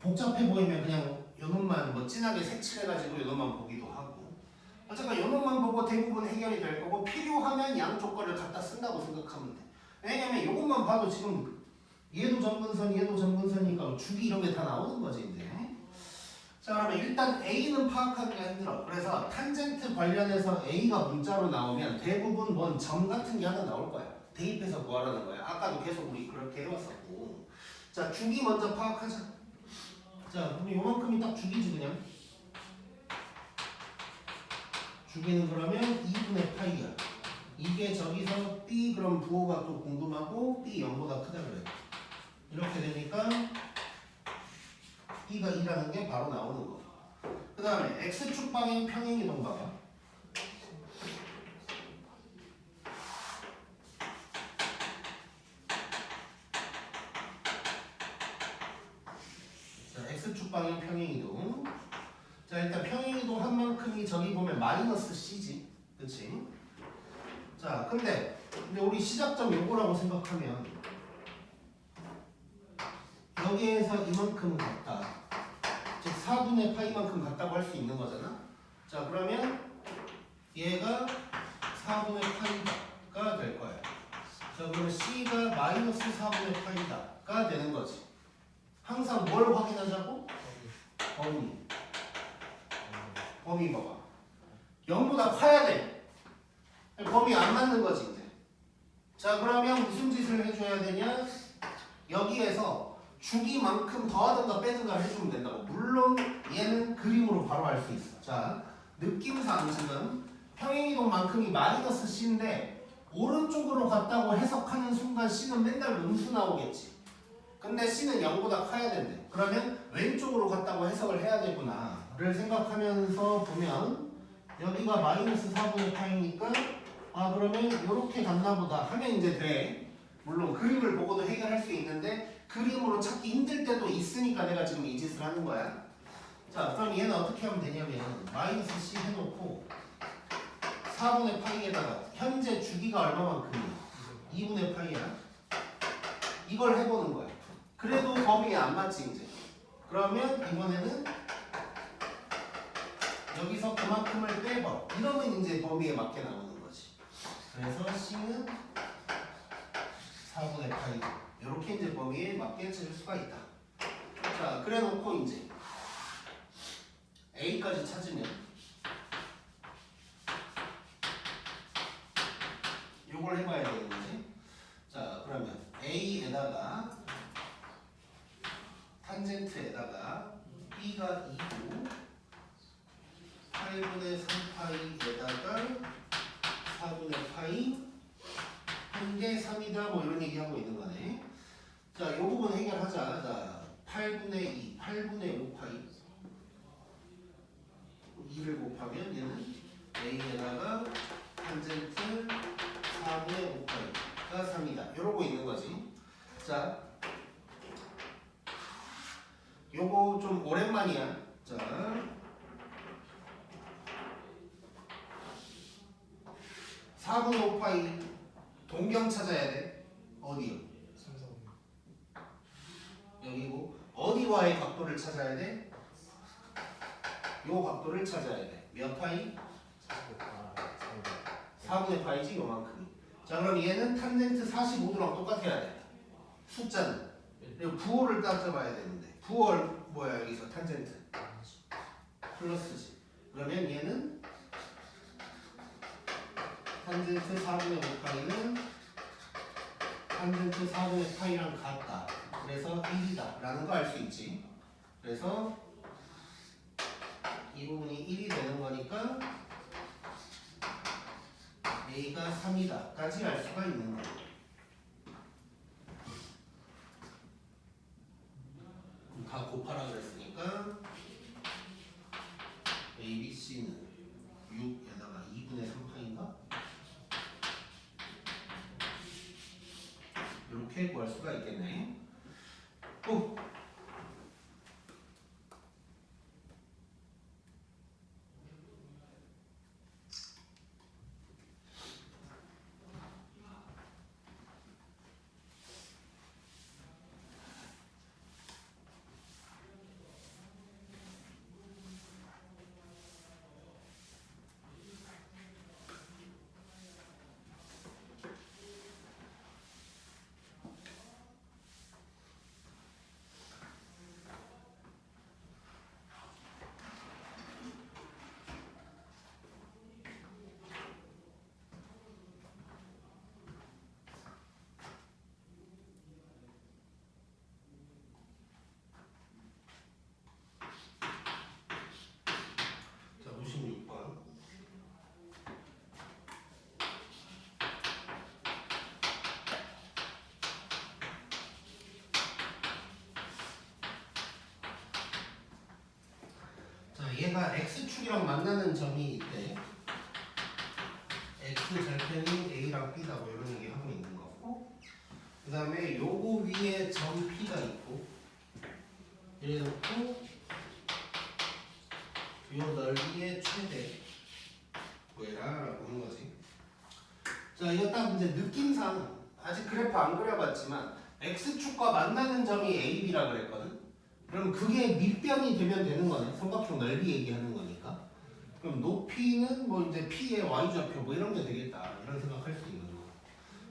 복잡해 보이면 그냥 요 놈만 뭐 진하게 색칠해가지고 요 놈만 보기도 하고. 어쨌건 요 놈만 보고 대부분 해결이 될 거고 필요하면 양쪽 거를 갖다 쓴다고 생각하면 돼. 왜냐면 요것만 봐도 지금 얘도 점근선, 얘도 점근선이니까 주기 이런 게 다 나오는 거지 이제. 자, 그러면 일단 A는 파악하기가 힘들어. 그래서 탄젠트 관련해서 A가 문자로 나오면 대부분 뭔 점 같은 게 하나 나올 거야. 대입해서 구하라는 거야. 아까도 계속 우리 그렇게 해왔었고. 자, 주기 먼저 파악하자. 자, 그럼 요만큼이 딱 주기지 그냥. 주기는 그러면 2분의 파이야. 이게 저기서 B 그럼 부호가 또 궁금하고 B 0보다 크다 그래. 이렇게 되니까 B가 2라는 게 바로 나오는 거. 그 다음에 X축 방향 평행이동 봐봐. 자, X축 방향 평행이동. 자, 일단 평행이동 한 만큼이 저기 보면 마이너스 C지. 그치? 자, 근데 우리 시작점 요거라고 생각하면 여기에서 이만큼 같다. 즉 4분의 파이만큼 같다고 할 수 있는 거잖아. 자, 그러면 얘가 4분의 파이가 될 거야. 자, 그러면 C가 마이너스 4분의 파이다가 되는 거지. 항상 뭘 확인하자고? 범위. 범위 봐봐. 0보다 커야 돼. 범위 안 맞는 거지 이제. 자, 그러면 무슨 짓을 해줘야 되냐? 여기에서 주기만큼 더하든가 빼든가 해주면 된다고. 물론 얘는 그림으로 바로 알 수 있어. 자, 느낌상 지금 평행이동만큼이 마이너스 C인데 오른쪽으로 갔다고 해석하는 순간 C는 맨날 음수 나오겠지. 근데 C는 0보다 커야 된대. 그러면 왼쪽으로 갔다고 해석을 해야 되구나를 생각하면서 보면 여기가 마이너스 4분의 파이니까 아, 그러면 이렇게 갔나 보다 하면 이제 돼. 물론 그림을 보고도 해결할 수 있는데 그림으로 찾기 힘들 때도 있으니까 내가 지금 이 짓을 하는 거야. 자, 그럼 얘는 어떻게 하면 되냐면 마이너스 C 해놓고 4분의 파이에다가 현재 주기가 얼마만큼이야? 2분의 파이야. 이걸 해보는 거야. 그래도 범위에 안 맞지 이제. 그러면 이번에는 여기서 그만큼을 빼버. 이러면 이제 범위에 맞게 나오는 거지. 그래서 C는 4분의 파이. 이렇게 이제 범위에 맞게 찾을 수가 있다. 자, 그래놓고 이제 A까지 찾으면 요걸 해봐야 되는 거지. 자, 그러면 A에다가 탄젠트에다가 B가 2고 8분의 3파이에다가 4분의 파이 한 개 3이다 뭐 이런 얘기하고 있는 거네. 자, 이 부분 해결하자. 자, 8분의 2, 8분의 5파이 2를 곱하면 얘는 A에다가 탄젠트 4분의 5파이가 3이다. 이러고 있는 거지. 자, 요거 좀 오랜만이야. 자, 4분의 5파이 동경 찾아야 돼. 어디요? 3, 4, 5. 여기고 어디와의 각도를 찾아야 돼? 요 각도를 찾아야 돼. 몇 파이? 4분의 파이지 요만큼. 자, 그럼 얘는 탄젠트 45도랑 똑같아야 돼. 숫자는. 그리고 부호를 따져봐야 되는데 부호 뭐야 여기서 탄젠트 플러스지. 그러면 얘는 탄젠트 4분의 5파이는 탄젠트 4분의 파이랑 같다. 그래서 1이다 라는 거 알 수 있지. 그래서 이 부분이 1이 되는 거니까 A가 3이다 까지 알 수가 있는 거야. 다 곱하라 그랬으니까 A, B, C는 6에다가 2분의 3파인가? 이렇게 구할 수가 있겠네. 또 자, 56번. 자, 얘가 x축이랑 만나는 점이 있대. x 절편이 a랑 b다 뭐 이런 얘기 하고 있는 거고. 그 다음에 요거 위에 점 p가 있고 이래놓고 요 넓이의 최대 구해라라고 하는 거지. 자, 이거 딱 이제 느낌상 아직 그래프 안 그려봤지만 x축과 만나는 점이 a, b라 그랬거든. 그럼 그게 밑변이 되면 되는 거네. 삼각형 넓이 얘기하는 거니까. 그럼 높이는 뭐 이제 p의 y좌표 뭐 이런 게 되겠다. 이런 생각할 수 있는 거.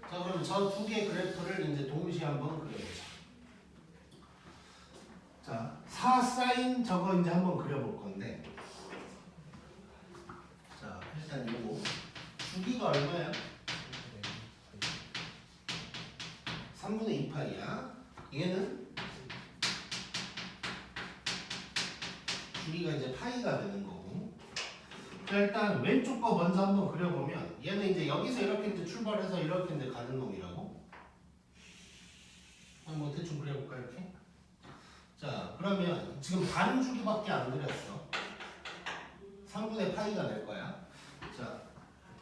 자, 그럼 저 두 개의 그래프를 이제 동시에 한번 그려보자. 자, 4 사인 저거 이제 한번 그려볼 건데. 자, 일단 요거 주기가 얼마야? 3분의 2파이야. 얘는 주기가 이제 파이가 되는 거고. 자, 일단 왼쪽 거 먼저 한번 그려보면 얘는 이제 여기서 이렇게 이제 출발해서 이렇게 이제 가는 놈이라고. 한번 대충 그려볼까 이렇게. 자, 그러면 지금 반 주기밖에 안 그렸어. 3분의 파이가 될 거야. 자,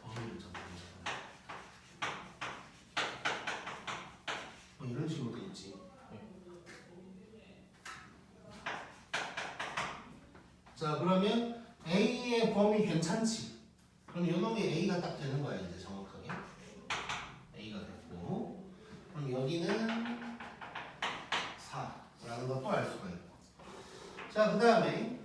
범위를 잡아보자. 이런 식으로 돼 있지. 자, 그러면 A의 범위 괜찮지? 그럼 이놈이 A가 딱 되는 거야 이제 정확하게. A가 됐고, 그럼 여기는 4라는 것도 알 수가 있고. 자, 그 다음에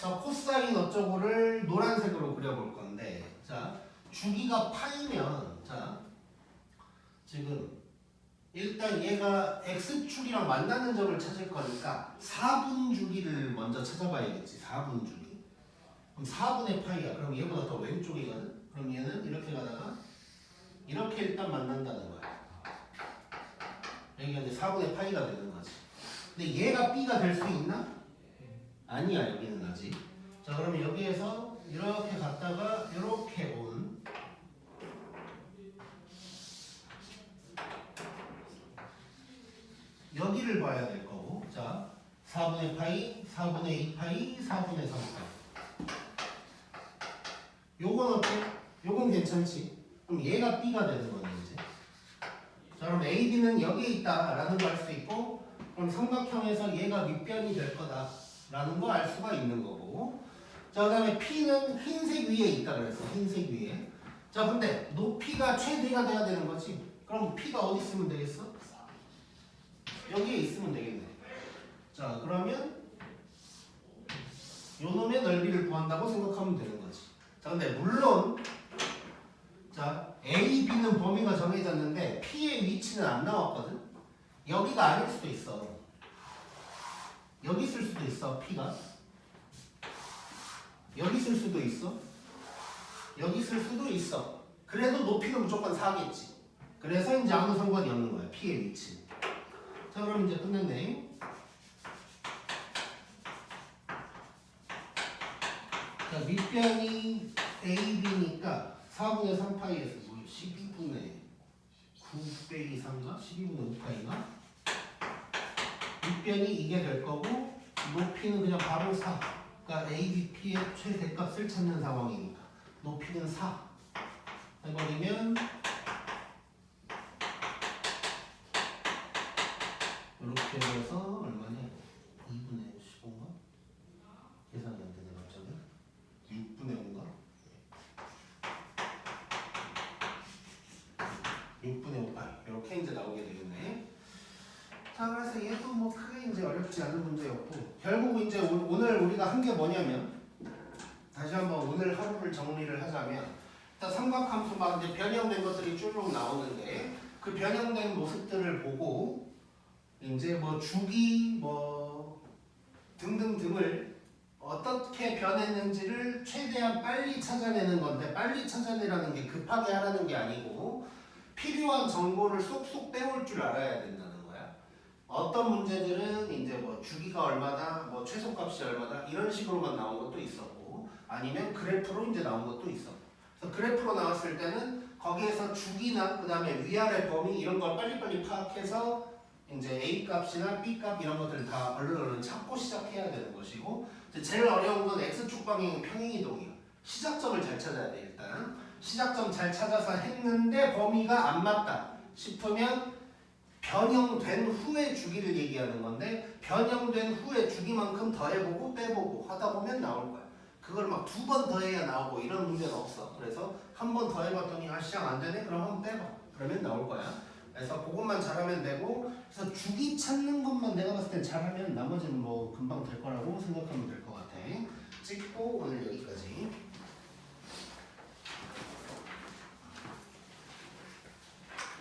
자, 코사인 어쩌고를 노란색으로 그려볼 건데, 자, 주기가 파이면, 자, 지금 일단 얘가 x축이랑 만나는 점을 찾을 거니까 4분 주기를 먼저 찾아봐야겠지. 4분 주기. 그럼 4분의 파이야. 그럼 얘보다 더 왼쪽이거든. 그럼 얘는 이렇게 가다가 이렇게 일단 만난다는 거야. 여기가 이제 4분의 파이가 되는 거지. 근데 얘가 b가 될 수 있나? 아니야. 여기는 아직. 자, 그러면 여기에서 이렇게 갔다가 이렇게 온 여기를 봐야 될 거고. 자, 4분의 파이, 4분의 2파이, 4분의 3파이. 요건 어때? 요건 괜찮지? 그럼 얘가 B가 되는 거네 이제. 자, 그럼 A, B는 여기에 있다라는 거 알 수 있고, 그럼 삼각형에서 얘가 밑변이 될 거다라는 거 알 수가 있는 거고. 자, 그다음에 P는 흰색 위에 있다 그랬어. 흰색 위에. 자, 근데 높이가 최대가 돼야 되는 거지. 그럼 P가 어디 있으면 되겠어? 여기에 있으면 되겠네. 자, 그러면 요 놈의 넓이를 구한다고 생각하면 되는 거지. 자, 근데 물론 자, A, B는 범위가 정해졌는데 P의 위치는 안 나왔거든. 여기가 아닐 수도 있어. 여기 있을 수도 있어. P가 여기 있을 수도 있어. 여기 있을 수도 있어. 그래도 높이는 무조건 4겠지. 그래서 이제 아무 상관이 없는 거야. P의 위치. 자, 그럼 이제 끝냈네. 자, 밑변이 AB니까 4분의 3파이에서 뭐 12분의 9 빼기 3가 12분의 5파이가 밑변이 이게 될 거고 높이는 그냥 바로 4. 그러니까 ABP의 최대값을 찾는 상황이니까 높이는 4 해버리면 이렇게 해서 얼마냐? 2분의 15인가? 계산이 안 되네 갑자기. 6분의 5인가? 6분의 5파이 이렇게 이제 나오게 되겠네. 자, 그래서 얘도 뭐 크게 이제 어렵지 않은 문제였고, 결국 이제 오늘 우리가 한 게 뭐냐면, 다시 한번 오늘 하루를 정리를 하자면, 일단 삼각함수막 이제 변형된 것들이 쭈르륵 나오는데 그 변형된 모습들을 보고 이제 뭐 주기 뭐 등등등을 어떻게 변했는지를 최대한 빨리 찾아내는 건데, 빨리 찾아내라는 게 급하게 하라는 게 아니고 필요한 정보를 쏙쏙 빼올 줄 알아야 된다는 거야. 어떤 문제들은 이제 뭐 주기가 얼마다, 뭐 최소값이 얼마다 이런 식으로만 나온 것도 있었고, 아니면 그래프로 이제 나온 것도 있어. 그래서 그래프로 나왔을 때는 거기에서 주기나 그 다음에 위아래 범위 이런 걸 빨리빨리 파악해서 이제 A 값이나 B 값 이런 것들 다 얼른 찾고 시작해야 되는 것이고, 이제 제일 어려운 건 X축 방향의 평행이동이야. 시작점을 잘 찾아야 돼. 일단 시작점 잘 찾아서 했는데 범위가 안 맞다 싶으면 변형된 후의 주기를 얘기하는 건데, 변형된 후의 주기만큼 더해보고 빼보고 하다 보면 나올 거야. 그걸 막 2번 더해야 나오고 이런 문제는 없어. 그래서 한 번 더해봤더니 아 시작 안 되네? 그럼 한번 빼봐. 그러면 나올 거야. 그래서 그것만 잘하면 되고, 그래서 주기 찾는 것만 내가 봤을 땐 잘하면 나머지는 뭐 금방 될 거라고 생각하면 될 것 같아. 찍고 오늘 여기까지.